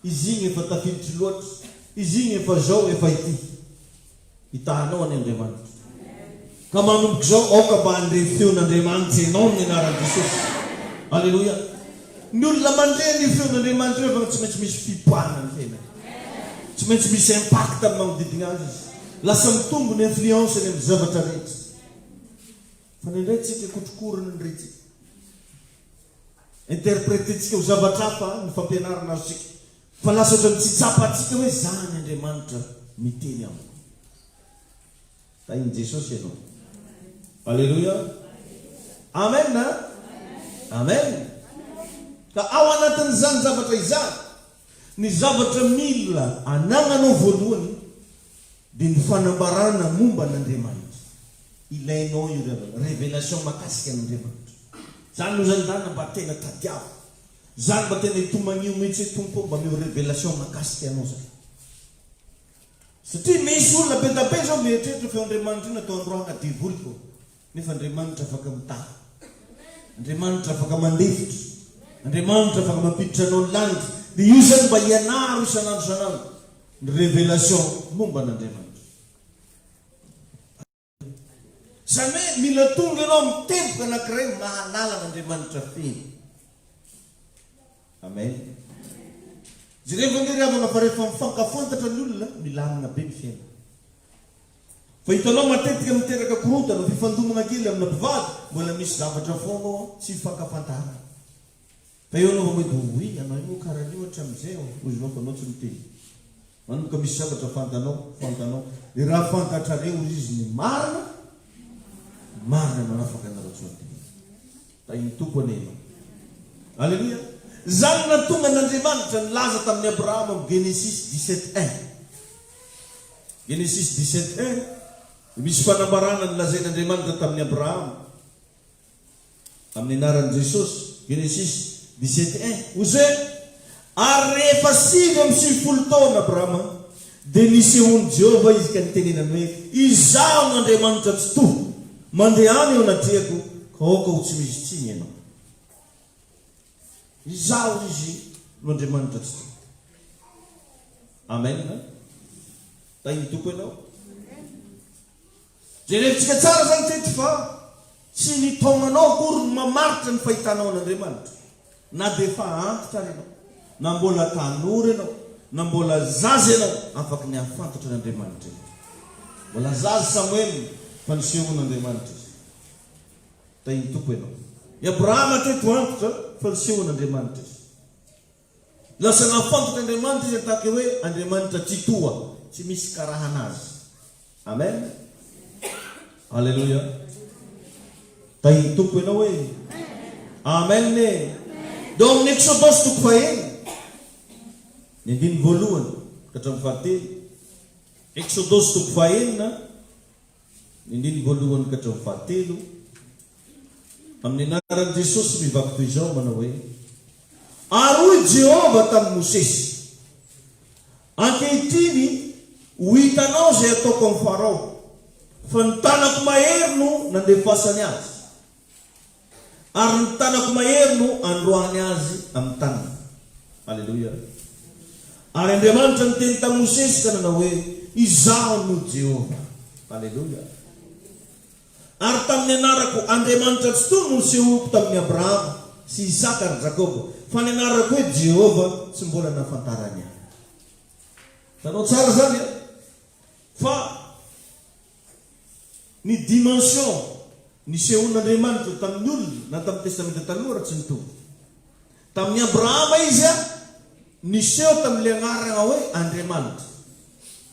izy igny efa tafiditry loatra, izy igny efa zao efa ity. Hitahanao any Andriamanitra. Ka manomboka zao aoka mba handre feon'Andriamanitra ianao ny anaran'i Jesosy. Alleluia. Ny olona mandray ny feon'Andriamanitra fa tsy maintsy misy fipoahana ny fiainany. Tsy maintsy misy impact amin'ny manodidina azy izy. Lasa mitombo ny influence ny amin'ny zavatra rehetra. Fa ny indray tsika kotrokorana ny rehetra. Interprétentsika ho zavatra hafa ny fampianarana azitsika. Fa lasa ohatra tsy tsapantsika hoe zany Andriamanitra miteny amiko. Tainy Jesosy ianao. Alleluia. Amen na? Amen. Ka ao anatin'izany zavatra izany, ny zavatra mila anagnanao voalohany dia ny fanambarana momba n'Andriamanitra. Ilainao io révélation makasika an'Andriamanitra. Zany no zany mba tena tadiavo. Zany mba tena hitomanio mihitsy tompo mba meo révélation makasika anao zany. Satria misy olona be da be zao mieritreritra fa Andriamanitra io natao androana diavoliko. Nefa Andriamanitra afaka mitaha. Andriamanitra afaka mandefitra. Andriamanitra afaka mampiditra anao ny lanitra. Dia io zany mba hianaro isanandro ny révélation momba n'Andriamanitra. Zany hoe mila tonga ianao mitempoka anankiray mahalala n'Andriamanitra feno. Amen. Jereva ny ravana fa rehefa mifankafantatra ny olona milamina be ny fiaina. Fa hitanao matetika miteraka korontana fifandomana kely amina mpivady, mbola misy zavatra foana tsy mifankafantarana. Fa eo anao mety oui anao io karaha io hatramin'izay ozy nao fa anao tsy miteny. Manomboka misy zavatra fantanao. Dia raha fantatrareo izy ny marina manafaka anareo tsy miteny. Tainy tompo anena. Alleluia. Zany na tonga n'Andriamanitra nilaza tamin'ny Abrahama amin'ny Genesis 17:1. Genesis 17:1 misy fanambarana nilazain'Andriamanitra tamin'ny Abrahama amin'ny anaran'i Jesosy. Genesis 17:1 ozy ary rehefa 5 taona Abrahama dia nisehony Jehova izy ka nitenenany hoe izaho n'Andriamanitra tsy toy mandeha any eo anatriako ka aoka ho tsy misy tsiny ianao. Izaho izy n'Andriamanitra tsy toy. Amen. Tainy tompo ianao. Jerevintsika tsara zany teto fa tsy nitaonanao akory mamaritra ny fahitanao an'Andriamanitra. Na dia efa antitra ianao, na mbola tanora ianao, na mbola zaza ianao, afaka ny afantatra n'Andriamanitra. Mbola zaza Samuel fa nisehon'Andriamanitra izy. Tainy tompo ianao. I Abrahama teto antitra fa nisehon'Andriamanitra izy. Lasa nafantatra Andriamanitra izy atake hoe Andriamanitra tsy toa, tsy misy karaha anazy. Amen. Alleluia. Tainy tompo ianao hoe amen ne. Deo amin'ny Exodus toko fahaenina ny andiny voalohany ka hatramin'ny fahatelo. Exodus toko fahaenina ny andiny voalohany ka hatramin'ny fahatelo. Amin'ny anaran'i Jesosy mivaky toy izao manao hoe ary hoy Jehova tamin'i Mosesy, ankehitriny ho hitanao izay ataoko amin'ny Farao, fa ny tanako mahery no nandefasany azy, ary ny tanako mahery no androany azy amin'ny tanana. Alleluia. Ary Andriamanitra niteny tamin'i Mosesy ka nanao hoe izaho no Jehova. Alleluia. Ary tamin'ny anarako Andriamanitra tsy toy no nisehoko tamin'ny Abrahama sy Isaka ary Jakoba, fa ny anarako hoe Jehova tsy mbola nafantarany ahy. Tanao tsara zany fa ny dimension nisehon'Andriamanitra tamin'ny olona na tamin'ny testamenta taloha tsy nitovy. Tamin'ny Abrahama izy niseho tamin'ile agnarana hoe Andriamanitra.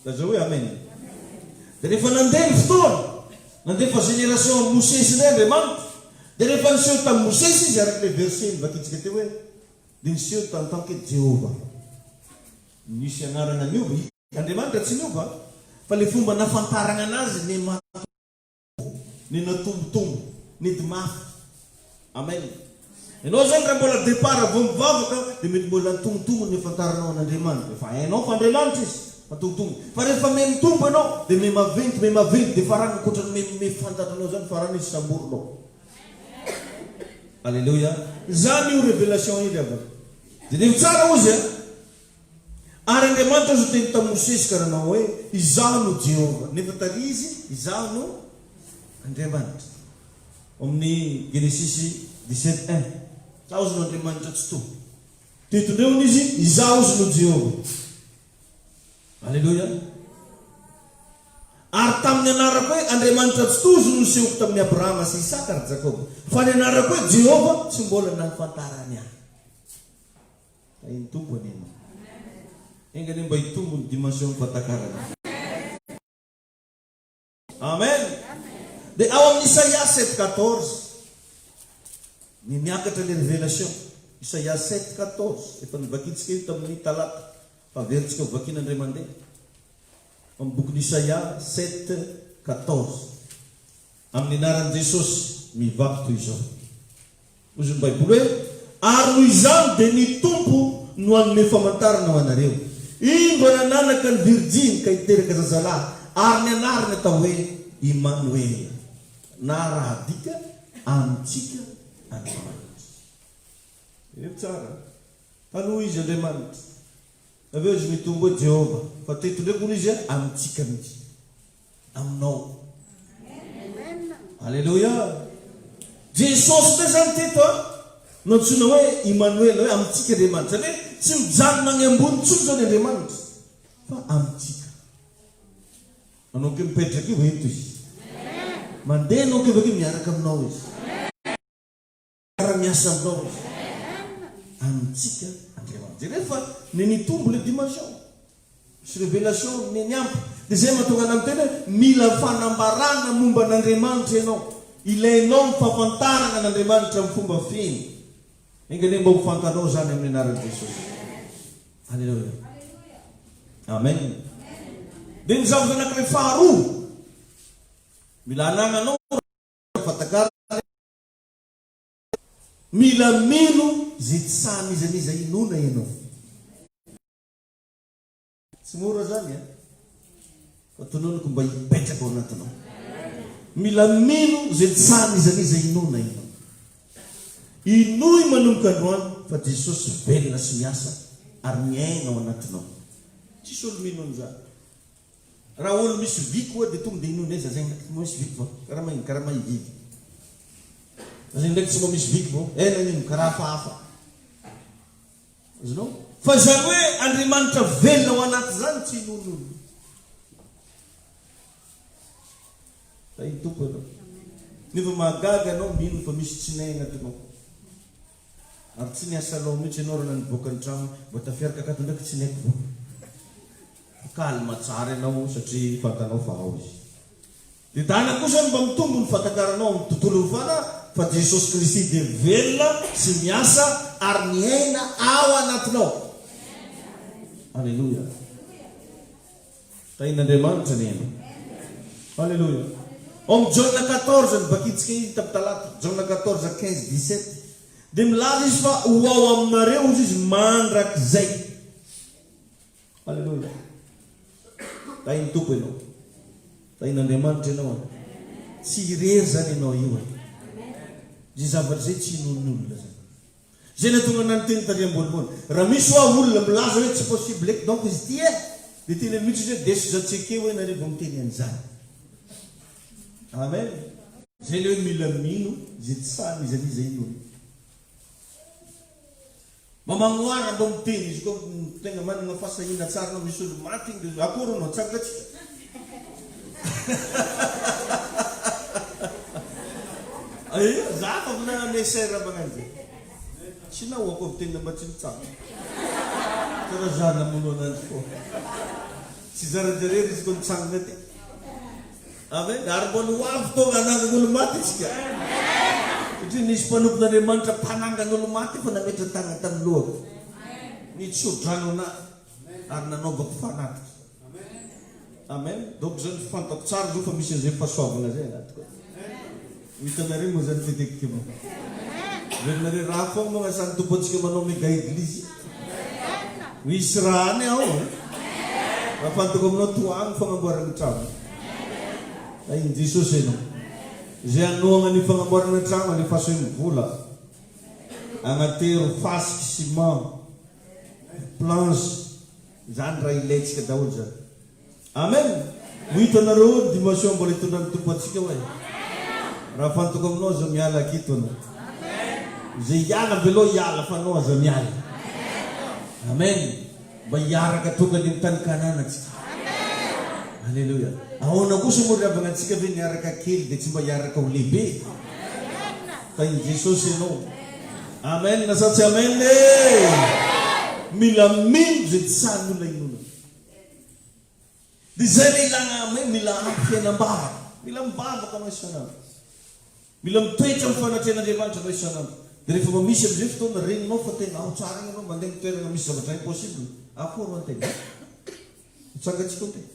Laza hoe amen. Dia rehefa nandeha ny fotoana, nandefa génération Mosesy indray Andriamanitra, dia rehefa niseho tamin'ny Mosesy izy araka le verset nivakitsika teo hoe dia niseho tamin'ny tanke Jehova. Nisy agnarana miova. Andriamanitra tsy miova, fa le fomba nafantarana anazy ny natombotombo, ny dimafy. Amen. Ianao zany raha mbola départ vao mivavaka dia mety mbola nitombotombo ny afantaranao an'Andriamanitra. Fa hainao fa Andriamanitra izy matombotombo. Fa rehefa me mitombo ianao dia me maventy dia farany ankoatra ny me fantatranao zany farany izy samboronao. Alleluia. Zany io révélation io avy. Dia rehefa tsara ozy ary Andriamanitra zo teny tamin'i Mosesy ka nanao hoe izaho no Jehova. Nefa tary izy izaho no Andriamanitra. Amin'ny Genesis 17:1 Zaho ozy no Andriamanitra tsy to. Tetondreo izy, izaho ozy no Jehova. Alleluia. Ary tamin'ny anarako hoe Andriamanitra tsy to ozy no nisehoko tamin'ny Abrahama sy Isaka ary Jakoba. Fa ny anarako hoe Jehova tsy mbola nahafantarany ahy. Iny tombo anena. Engany mba hitombo ny dimension fatakarana. Amen. Dia ao amin'ny Isaia 7:14 ny miakatra le révélation. Isaia 7:14 efa nivakitsika io tamin'ny talata. Faveritsika vakina indray mandeha. Amin'ny boky Isaia 7:14 amin'ny anaran'i Jesosy mivaky toy izao. Ozy ny Baiboly hoe ary noho izany dia ny tompo no hanome famantarana ho anareo. Iny mbo nananaka ny Virginy ka hiteraka zazalahy ary ny anarany atao hoe Emmanuel. Na raha dika amintsika Andriamanitra. Eo tsara. Taloha izy Andriamanitra. Aveo izy mitombo hoe Jehova. Fa teto ndraiky hono izy amintsika mihitsy. Aminao. Alleluia. Jesosy ndraiky zany teto no antsoina hoe Emmanuel, hoe amintsika Andriamanitra. Zany hoe tsy mijanona any ambony tsony zao ny Andriamanitra. Fa amintsika. Manao ke mipetraka io eto izy. Mandeha anao ke vakeo miaraka aminao izy. Miara miasa aminao izy. Amintsika Andriamanitra. Rehefa nitombo le dimension. Sy révélation niampy. Dia zay mahatonga anao tena mila fanambarana momba n'Andriamanitra ianao. Ilainao ny fahafantarana n'Andriamanitra amin'ny fomba finy. Engany mba ho fantanao zany amin'ny anaran'i Jesosy. Alleluia. Amen. Dia ny zavatra anankiray faharoa. Mila anananao fatakarana. Mila mino zay tsy sahamizaniza inona ianao. Tsy mora zany fa tononoko mba hipetraka ao anatinao. Mila mino zay tsy sahamizaniza inona ianao. Inoy manomboka androany fa Jesosy velona sy miasa ary miaina ao anatinao. Tsisy olo mino an'izany. Raha olo misy viky dia tonga dia inona izy zay ndraiky misy viky fa karaha mahiviky. Zay ndraiky tsy misy viky vo nino karaha hafahafa. Azonao? Fa zany hoe Andriamanitra velona ao anaty zany tsy inon'olo. Ta hitompo anao. Nefa mahagaga anao mino fa misy tsinay anatinao. Ary tsy niasa lao mihitsy ianao raha naniboaka ny trano mba tafiaraka akato ndraiky tsy naiko vo. Kalma tsara ianao satria fantanao fa ao izy. Dia dana kosa mba mitombo ny fatakaranao amin'ny tontolo ufana fa Jesosy Kristy dia velona sy miasa ary miaina ao anatinao. Alleluia. Tain'Andriamanitra ny aina. Alleluia. Om John 14 ny bakitsika iny tapitalata. John 14:15-17. Dia milaza izy fa ho ao aminareo izy mandrakizay. Alleluia. Tainy tompo ianao. Tain'Andriamanitra ianao. Tsy irery zany ianao io. Zay zavatra zay tsy inon'olona zany. Zay natonga nanonteny tariam-boalohany. Raha misy hoa olona milaza hoe tsy possible eky donc izy ty dia teny mihitsy hoe deso zatseke hoe nareo miteny an'izany. Amen. Zay le hoe mila mino zay tsy sahamizaniza inona. Mamagnoara mba miteny izy koa tegna manana fahasahina tsara misy olo maty akory anao tsangalatsika. Za fa mina mesera magnano zay. Tsy nahoako amin'ny tena mba tsy mitsanga. Tara za namono ananjy fô. Tsy zarajarery izy koa mitsangana ty. Amen. Ary mbola ho avy tonga anangan'olo maty isika. Satria nisy mpanompon'Andriamanitra mpanangan'olo maty fa nametra tagna tamin'ny lohako. Nitsodrano anahy ary nanaovako fanatika. Amen. Donc zany fantako tsara zao fa misy an'izay fahasoavana zay anatiko. Hitanareo moa zany fetekiko mo. Veronareo raha foana moa asany tompo antsika manao mega eglizy. Misy raha any ao. Raha fantako aminao toagny fagnamboarana trano. Iny Jesosy ianao. Zay anohana ny fagnamboarana trano ny fahasoan'ny vola. Agnatero fasiky ciment. Planche. Zany raha ilaitsika daholo zany. Amen. Hitanareo dimension mbola hitondran'ny tompo antsika hoe. Raha fantako aminao zao miala akito anao. Zay hiala beloha hiala fa anao aza miala. Amen. Mba hiaraka tonga ny tany Kanana tsika. Halleluja. Ahoana kosa moa ravagna antsika ve niaraka kely dia tsy mba hiaraka ho lehibe. Fa i Jesosy ianao. Amen na sa tsy amen e. Mila mino zay tsy sahany olona inona. Dia zay le ilagna hoe mila ampy fiainam-bavaka. Mila mibavaka anao isanandro. Mila mitoetra amin'ny fanatrehan'Andriamanitra anao isanandro. Dia rehefa misy amin'izay fotoana reninao fa tena ao tsara ianao mandeha mitoerana misy zavatra impossible. Akory ho tena. Mitsangatsika ho tena.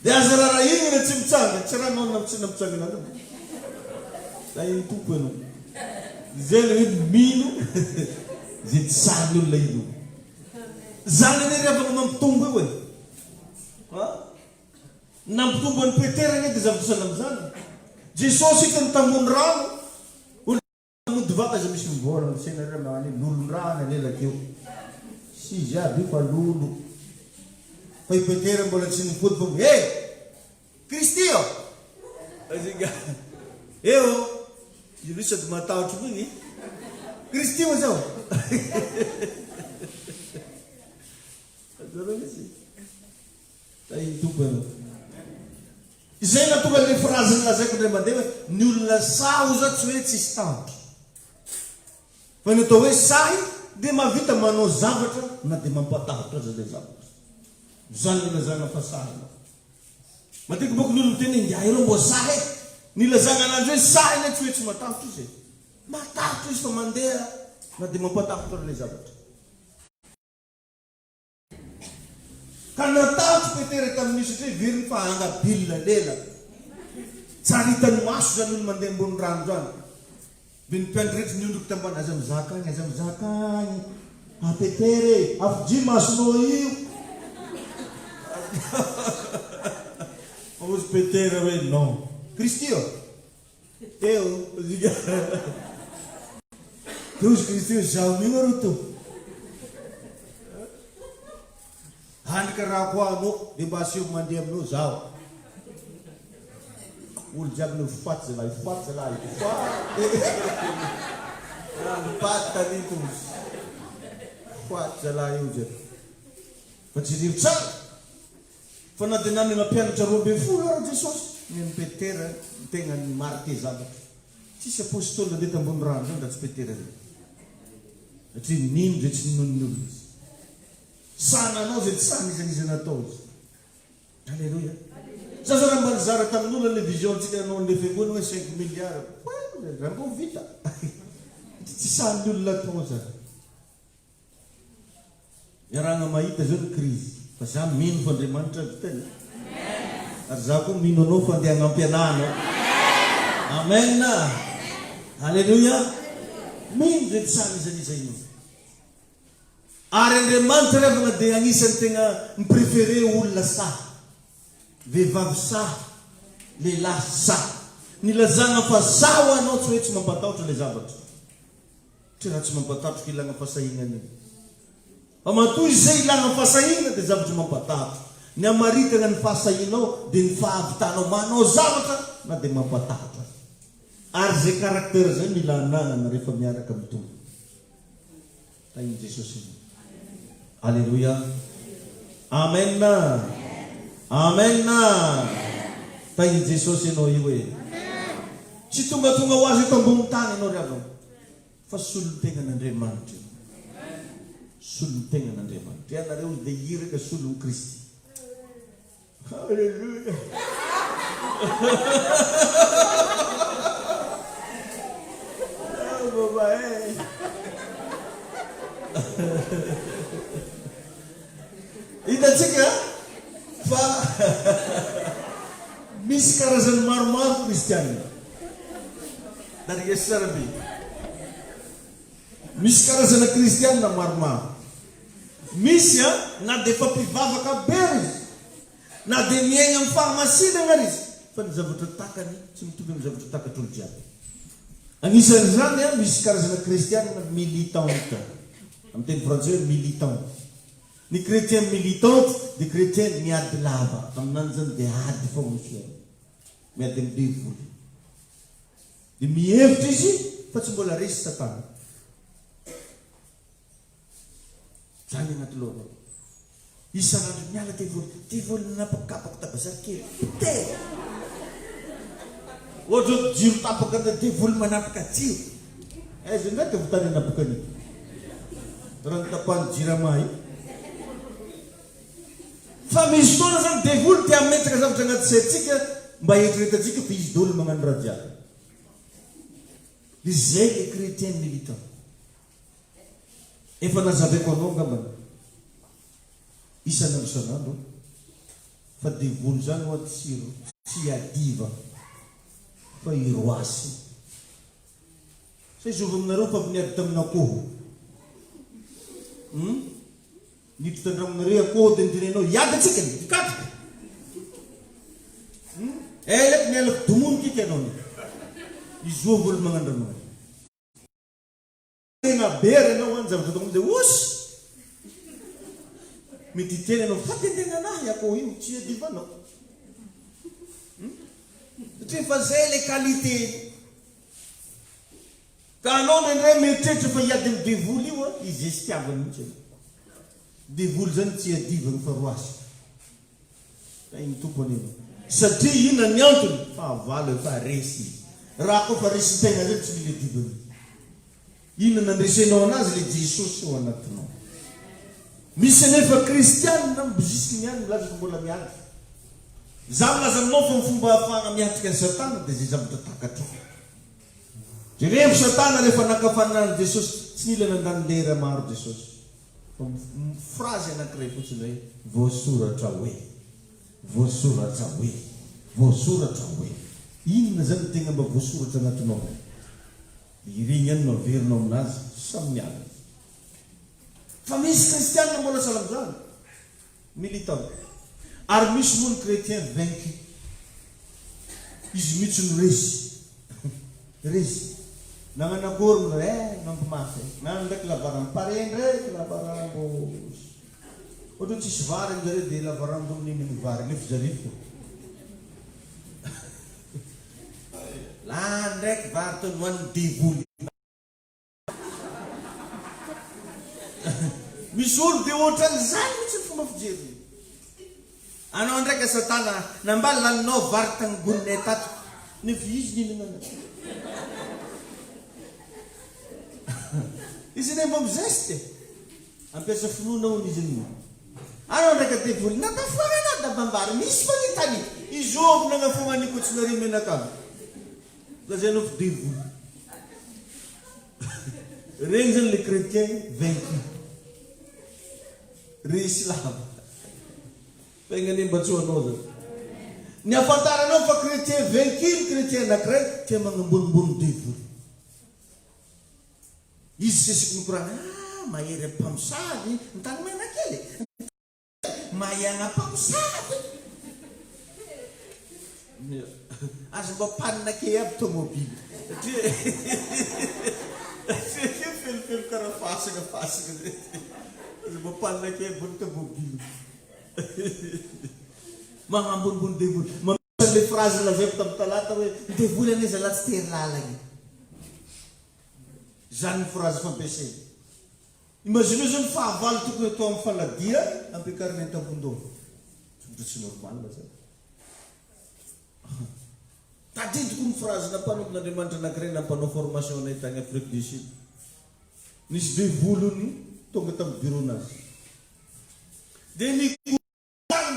Dia aza raha igny na tsy mitsanga, tsy raha anao tsy namitsangana anao. Da iny tompo ianao. Zay le hoe mino zay tsy sahany olona ino. Zany ane rehefa mampitombo eo e. Nampitombo an'i Petera ane dia zavatra salamizany. Jesosy hitany tambony rano. Mody vaka izy misy mivola misena rano magnano lolon-drano lelaka eo. Sy izy aby fa lolo. Fa i Petera mbola tsy nifody fa hey! Kristy eo! Azinga. Eo! Izy sady matahotra koa igny. Kristy eo zao. Azarao misy. Tay tompo ianao. Izay na tonga le phrase nilazaiko indray mandeha hoe ny olona sahy oza tsy hoe tsisy tahotra. Fa ny atao hoe sahy dia mahavita manao zavatra na dia mampatahotra aza le zavatra. Zany nilazana fa sahy. Matetika boko ny olona tena india ireo mbo sahy. Nilazana ananjy hoe sahy na tsy hoe tsy matahotra izy. Matahotra izy fa mandeha na dia mampatahotra le zavatra. Ka natahotra Petera tamin'io satria veriny fa angabilina lela. Tsara hitany maso zany olo mandeha ambony rano zany. Be ny mpiandry rehetra niondroko tambany aza mizaka agny, aza mizaka agny. Ah Petera e, afijy masonao io. Ozy Petera hoe non. Kristy eo. Eo. Ozy Kristy eo zaho mino arô to. Handika raha koa anao dia mba aseho mandeha aminao zaho. Olo jiaby no faty zalahy, faty zalahy, faty. Faty tanito ozy. Faty zalahy io jiaby. Fa tsy rivo tsara. Fa na dia nany mampianatra 12 ara Jesosy. Ny Petera tegna ny marike zavatra. Tsisy apôstôly nandeha tambony rano zany da tsy Petera zay. Satria nino zay tsy ninon'ny olona izy. Sananao zay tsy sany izy natao izy. Halleluja. Zaza raha mba nizara tamin'olona le vision tsika anao ny fegony hoe 5 milliards. Raha mbo vita. Tsy sany olona atao zany. Iaragna mahita zao ny krizy. Fa za mino fa Andriamanitra vitany. Ary za koa mino anao fa andeha hagnampy anao. Amen. Halleluja. Mino zay tsy sany izy ino. Ary Andriamanitra revana dia anisany tegna miprefere olona sahy. Vehivavy sahy, lehilahy sahy. Nilazana fa sahy ho anao tsy hoe tsy mampatahotra le zavatra. Tsy raha tsy mampatahotra ka ilagna fahasahignana io. Fa matoy izay ilagna fahasahignana dia zavatra mampatahotra. Ny amaritana ny fahasahinao dia ny fahavitanao manao zavatra na dia mampatahotra. Ary zay karaktera zay mila ananana rehefa miaraka mitombo. Tain'i Jesosy. Halleluja. Amen. Amen. Tain'i Jesosy ianao io e. Tsy tonga ho azy eto ambony tany ianao ravana. Fa solon-tegnan'Andriamanitra. Solon-tegnan'Andriamanitra. Ianareo dia iraka solon'i Kristy. Halleluja. Babae. Hitantsika fa misy karazany maromaro kristianina. Darigeso tsara be. Misy karazana kristianina maromaro. Misy na dia efa mpivavaka be izy, na dia miaigna amin'ny fahamasinana izy, fa ny zavatra takany tsy mitovy amin'ny zavatra takatry olo jiaby. Anisan'izany misy karazana kristianina militante. Amin'ny teny frantsay hoe militant. Ny chrétien militante dia chrétien miady lava. Amin'any zany dia ady foana izy. Miady amin'ny devoly. Dia mihevitra izy fa tsy mbola resy Satana. Zany anaty lohana. Isan'andro miala devoly napakapaka tabazary kely. Te. Ohatra jiro tapaka na devoly manapaka jiro. Aiza indray dia tany napaka an'io. Raha nitapahany jirama io. Fa misy fotoana zany devoly tia metaka zavatra anaty saintsika mba eritreretantsika fa izy daholo magnano raha jiaby. Izay le chrétien militant. Efa nazaveko anao ngambany. Isan'andro isan'andro fa devoly zany ho atsiro tsy adiva fa iroasy. Sa izovy aminareo fa niady tamin'akoho. Niditra tandramonareo akoho dia nitenenao iady atsika ikatoka. Eleko nialako domono kika ianao ni. Izovy olo magnano raha. Tena bery ianao any zavatra tao dia osy. Mety hiteny ianao fatendena anahy akoho io tsy adivanao. Satria fa zay le qualité. Ka anao nendray mieritreritra fa hiady amin'ny devoly io izy esy tiavany mihitsy. Devoly zany tsy adivany fa roasy. Iny tompony io. Satria inona ny antony? Fa avalo fa resy. Raha koa fa resy tegna zany tsy mila adivany. Inona nandresenao anazy le Jesosy ao anatinao. Misy anefa kristianina mibozisy ihany milaza fa mbola miady. Za milaza aminao fa fomba ahafahana miatrika ny Satana dia zay zavatra takatra. Rehefa Satana rehefa nakafanana Jesosy tsy mila nandany lera maro Jesosy. Phrase anankiray fotsiny hoe voasoratra hoe. Voasoratra hoe. Voasoratra hoe. Inona zany tegna mba voasoratra anatinao? Ireny ihany no averinao aminazy samy miala. Fa misy kristianina mbola salam zany. Militant. Ary misy moa ny chrétien vaincu. Izy mihitsy no resy. Resy. Nagnanakory mo nampimafy. Nagno ndraiky lavarambo. Pare ndraiky lavarambo. Ohatra tsisy vary amin'izareo dia lavarambo amin'ny vary. Nefa zareo. Lah ndraiky vary toy ho an'ny devoly. Misy olo dia ohatran'izany mihitsy ny fomba fijery. Anao ndraiky Satana nambala laninao vary tangonay tato. Nefa izy nihinana. Izy ne mba mizeste. Ampiasa finoana hono izy nio. Anao ndraiky devoly natafoana dabambary misy fa nitany. Izovy nagnafoana ny kotsinareo menakamo. Lazainao fa devoly. Regny zany le chrétien vaincu. Resy lava. Tegna ny mba tsy hoanao zany. Ny afantaranao fa chrétien vaincu, chrétien anankiray tia magnambonimbony devoly. Izy sesiky mikorana, mahery mpamosavy, mitany mena kely. Mahana mpamosavy. Azo mba panina ke aby tomobily. Satria felofelo karaha fasana. Azo mba panina ke aby tomobily. Magnambonimbony devoly. Mamisa le phrase lazaiko tamin'ny talata hoe devoly an'iza la tsy tery lalagny. Zany phrase fampiasaina. Imagine zany fahavalo tokony atao amin'ny faladia ampiakarina an-tambondova. Tsy normal zany. Tadidiko ny phrase nampanompon'Andriamanitra anankiray nampanao formation anay tany Afrique du Sud. Nisy devolony tonga tamin'ny bureau-nazy. Dia ny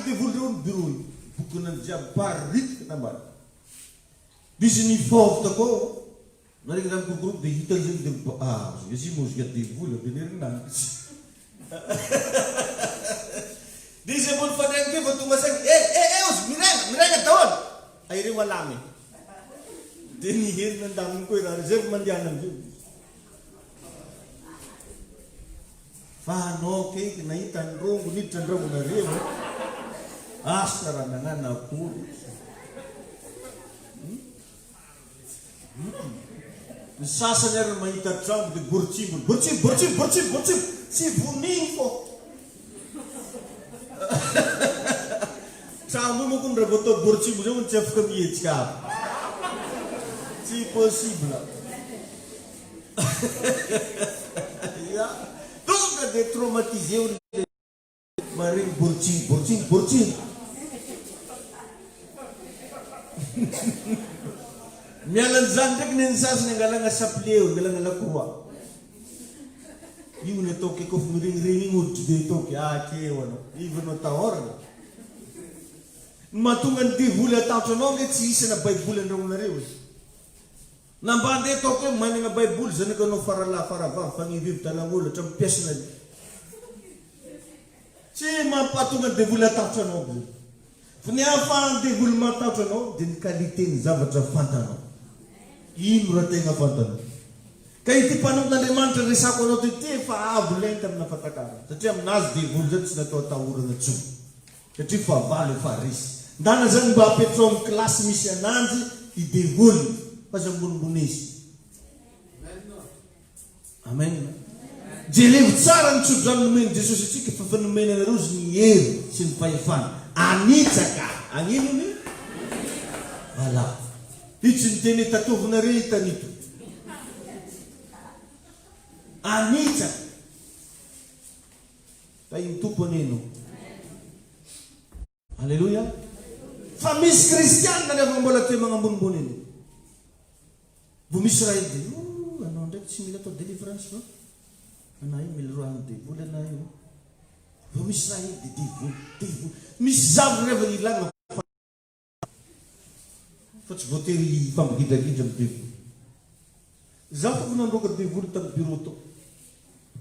devoly reo ny bureau io. Bokonany jiaby paritika nambany. Misy ny fôvy takao. Naregny raha groupe dia hitany zany dia izy mozika devoly dia nerinandry. Dia izy ambony fandragny keo fa tonga sainy ozy miragna daholo. Aireo alamy. Dia niherina andaminy koa raha zay mandiana amizay. Fa anao kaiky nahita ny rongo niditra ny rongonareo. Asa raha nagnana akory. Ny sasany ary mahita trano dia boritsibolo. Boritsibolo. Tsy voniny fô. Trano io moa koa raha vao atao boritsibolo zay tsy afaka mihetsika aby. Tsy possible. Ya, tonga de traumatisé o maring burcing. Mialan zandak nensas ngalang sapleo ngalang lakurwa. Yun ito ke kof ring ud dito ke ake wano. Even no tawor. Matungan di hula tawtonong et si na Bible ndong na rew. Nambande to ke mani nga Bible zane ko no farala farava fangiviv talangul tam personal. Si mapatungan di hula tawtonong. Funia fan di hula tawtonong din kalitin zavatra fantano. Ino ratenga fantano. Kaya iti panong na liman sa risa ko no iti faabulentam na patakara. Sa tiyam nas di hulzats na to tawuro na tsu. Iti favalo faris. Dana zang ba petrom kelas misyananzi iti hul pasang bunbunis. Amen. Jelev tsaran tsu dran men Jesus iti kifafenomen na ruz niyer sin payafan. Anitsaka. Angino ni? Wala. Itintini tatuv na rita nito. Anita. Tayong tupo nino. Hallelujah. Famis Christian na nabang balat yung mga bunbunin. Bumisrael din. Ano, simila to deliverance, no? Ano yung milruang di. Bulan na yun. Bumisrael di. Misav na ba nilang. Fats boteri pambagida-gidam di. Zato ko nang rogat di vurtang biruto.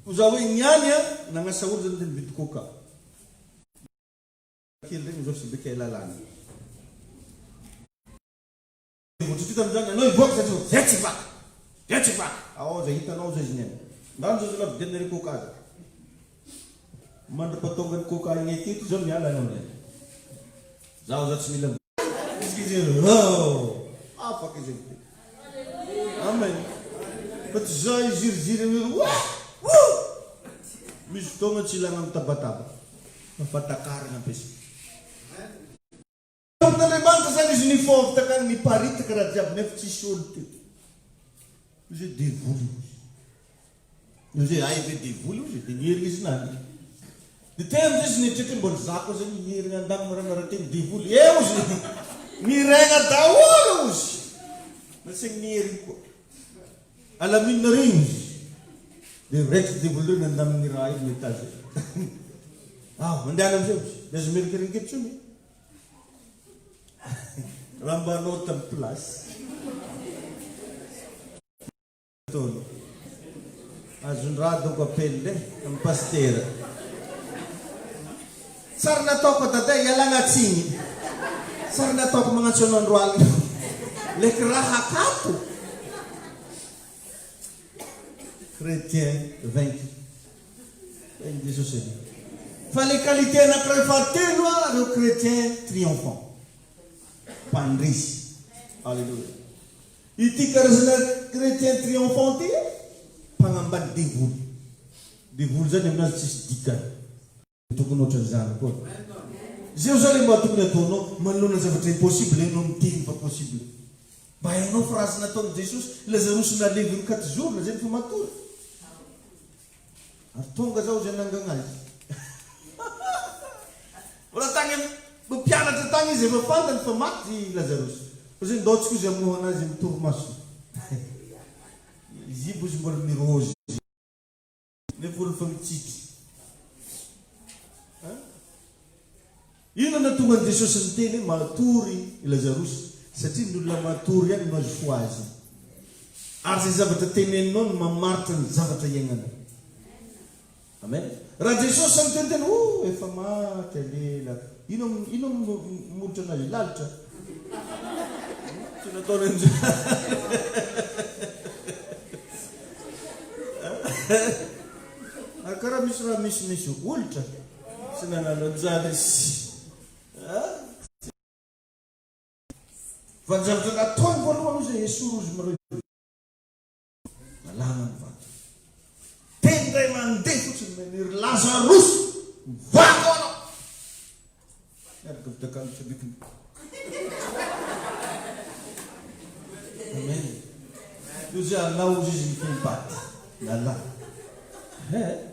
Uzawi nyanya nangasawur din bitkuka. Killing Joseph Bekelalani. Bututi tamjan no box at That's back. Awo jahita no jahinen. Dan jozulab deneri kuka. Man patongan kuka ngeti tu jom nyala no. Zao zat smilam. Iskizir. Oh. Apa kizir. Amen. But zai zir mis tonga silang taba-taba. Mapatakar ng pesi. Ang talibang kasali uniform takang ni parit kerajab nefci shulti. Uji divulu. Uji aibe divulu uji dinir gisnani. Di tem des ni titim bol zako se ni ngandang marang-marating divulu. Uji ni renga dawul uji. Masing nirin ko. Alamin na rin. Di rex divulu nandang niray mitase. Mandalam siya. Desmir kiringkit siya. Rambanotam plus. Ito. Azunrado ka pelde. Ang pastera. Sar na to ko tate. Yalang at singin. Sar na to ko mga sunon rual. Lekraha kato. Chrétien vaincu. En Jesus Seigneur. Fa les qualités na fratello le chrétien triomphant. Pandris. Alléluia. Iti karsana chrétien triomphant pangamban divul. Divul za nemna sis dikan. Itu kuno tenzan ko. Jérusalem ba tu ne tono manlo na zavatra impossible non tim pas possible. Bayang no frase na ton Jesus Lazarus na livre 4 jours na jen fumatur. Artonga zao jenangangal. Wala tangin bepiana te tangi ze befandan famat di Lazarus. Pois dots ku ze mohana ze turmas. Zibus mor miroj. Ne ful fam chit. Ina na tungan Jesus sentene maturi Lazarus. Satin dulla maturi yan noj fuazi. Arzi zabata tenen non mamartan zabata yengan. Amen. Rajeso sententen e fama telela. Inom mucho na lalcha. Sinatonen. Akara misra mismisu ultra. Sinanalo zalis. Vajam ka ton bolu je Jesus mero. Alangan va. Tende man defu menir Lazarus. Vagono. Ergo tekan sebikin. Amen. io zay anao izy mifimpaty nala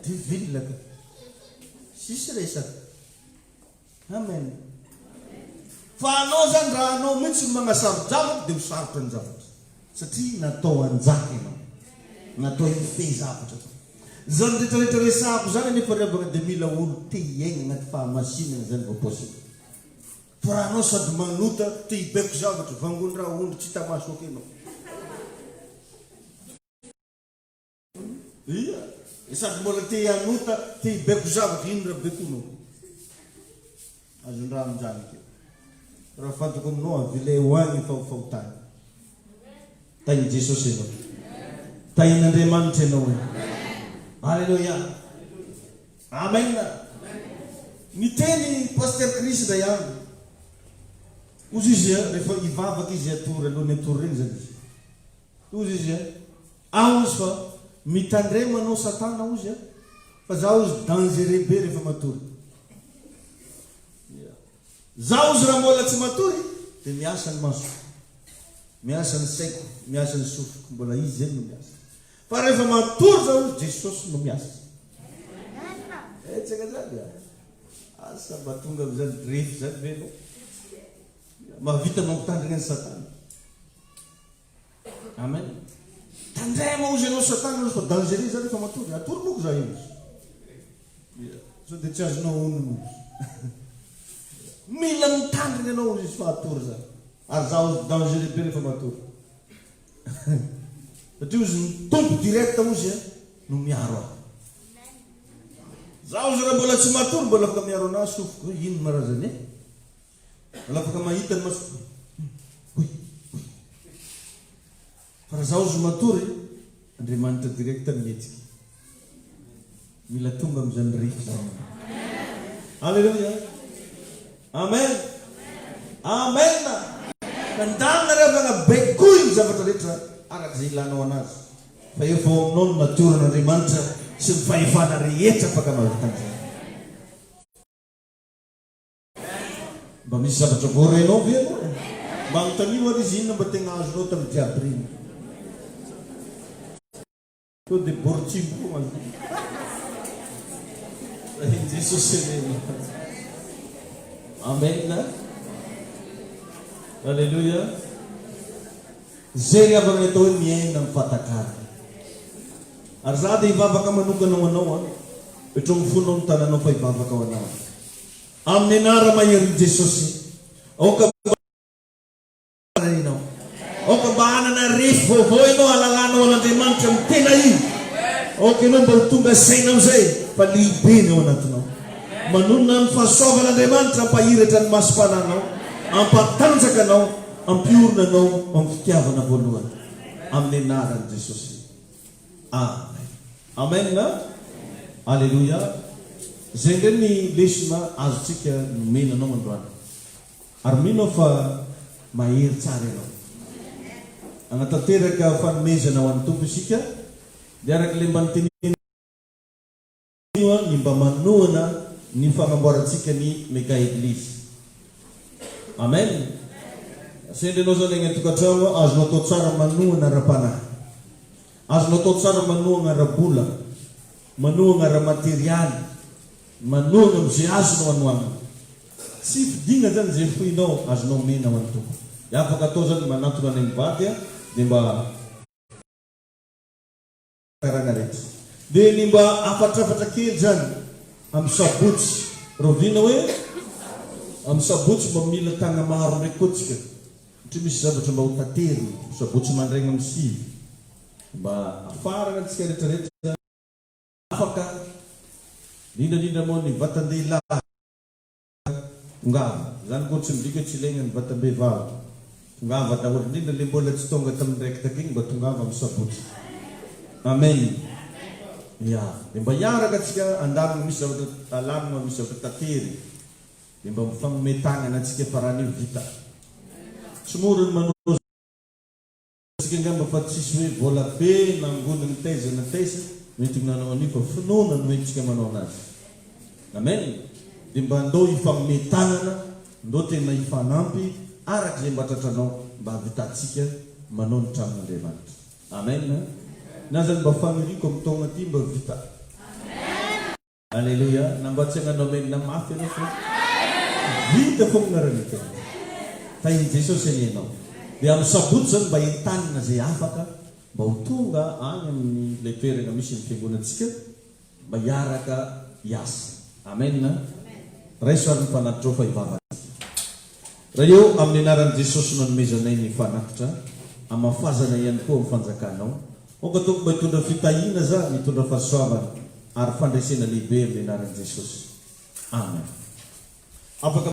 divile ka sisy resaka amen fa anao zany raha anao mihitsy magnasaron-javatra dia hosarotra ny zavatra satria natao anjaka ianao natao hifehy zavatra zany rehetrarehetra resahako zany nefa riavana dia mila olo te hiaigna agnaty fahamasinana zany vao posibly fa raha anao sady manota te hibeko zavatra vangony raha ondry tsy hita maso aky anao ia sady mbola te hanota te hibeko zavatra ino raha bekonao azondraha amin'izany keo raha fantako aminao avile hoagny fahofahotany tainy Jesosy ianao tain'Andriamanitra ianao Alleluia amen miteny paster Krista ihany ozy izy rehefa hivavaka izy atory alohan'ny atory regny zany izy ozy izy aozy fa mitandremanao satana ozy fa zaho ozy dangereux be rehefa matory zaho ozy raha mbola tsy matory dia miasa ny maso miasa ny saiko miasa ny sofiko mbola izy zany no miasa fa rehefa matory zaho ozy Jesosy no miasa tsaka zany asa mba tonga am'izany refy zany venao mahavita mampitandrina ny satana amen tandrema ozy ianao satana ozy fa dangereux zany rehefa matory atory moko za io so dia tsy azonao onony mila mitandrina ianao ozy izy fa atory zany ary za ozy dangereux be rehefa matory satria ozy mitompo direct ozy no miaro aho za ozy raha mbola tsy matory mbola afaka miaro anazy sofiko ino maraha zany mbola afaka mahita ny maso fa raha za ozy matory Andriamanitra direct mihetsika mila tonga am'izany rify zany Alleluia amen amen kandana rehefa bekoy ny zavatra rehetra arak'izay ilanao anazy fa efa aminao no natoran'Andriamanitra sy ny fahefana rehetra afaka mahavitany mba misy zavatra voarenao ve mba anotanio ary izy inona mba tegna azonao tamin'ny jiaby reny to dia bortsimbo rahin Jesosy reny amen Alleluia zay ry avana atao hoe miaina amin'ny fatakara ary za dia hivavaka manokanao anao ohatro mifonao ny tananao fa hivavaka ao anao amin'ny anara mahery Jesosy aoka inao aoka mba hanana refy vaovao ianao halalanao an'Andriamanitra amin'ny tena io aoka ianao mba ho tonga saina am'izay fa lehibe ny ao anatinao manonona ny fahasoavan'Andriamanitra ampahiratra ny masom-pananao ampatanjaka anao ampiorina anao amin'ny fitiavana voalohany amin'ny anaran'i Jesosy amen amen na Alleluia zay ndray ny lesona azotsika nomena anao mandroany ary mino fa mahery tsara ianao anatanteraka fanomezana ho an'ny tompo isika dia arak'ilay mba nyteniny ny mba manohana ny fagnamboarantsika ny mega eglizy amen sendranao zany agny tokantrano azonao atao tsara manohana ra-panahy azonao atao tsara manohana ra-bola manohana ra-materialy manohana am'izay azonao anohana tsy fidina zany zay foinao azonao mena ho an'ny tompo afaka atao zany manatona any mivady dia mba karana rehetra dia ny mba afatrafatra kely zany amin'ny sabotsy rovina hoe amin'ny sabotsy mba mila tagna maro ndraiky kotsika satria misy zavatra mba ho tatery sabotsy mandraigna amin'ny sivy mba afarana antsika rehetrarehetra afaka lindralindra moa ny vatan-dehilahy tongava zany koa tsy midika tsy ilaigna ny vatam-behivavy tongava daholo indrindra le mbola tsy tonga tamin'ny raiky takiny mba tongava amin'ny sabotsy amen ia dia mba hiaraka atsika andamina misy zavatra alamina misy zavatra tatery dia mba mifagnometanana atsika fa raha nio vita tsy morony manao atsika ngamba fa tsisy hoe vola be nangoniny taiza na taiza mety nanao anio fa finoana no hoentsika manao anazy amen dia mba andao hifagnometanana ndao tena hifanampy arak'izay mba tratranao mba havitatsika manao ny tranon'Andriamanitra Amen. Na zany mba faniriko amin'ny taona ty mba vita. Alleluia. Nambatsana nomen mafy anao fo. Vita fo gn'arany tena. Tainy Jesosy anianao. Dia amin'ny sabotsy zany mba entanina zay afaka mba ho tonga any amin'ny le toerana misy ny fiangonantsika mba hiaraka hiasa. Amen. Raisoariny fanatitra fa hivavaka. Raha eo amin'ny anaran'i Jesosy no nomezanay ny fanatitra amafazana ihany koa amin'ny fanjakanao. Onga toko mba hitondra fitahiana za mitondra fahasoavana ary fandraisana lehibe amin'ny anaran'i Jesosy. Amen. Afaka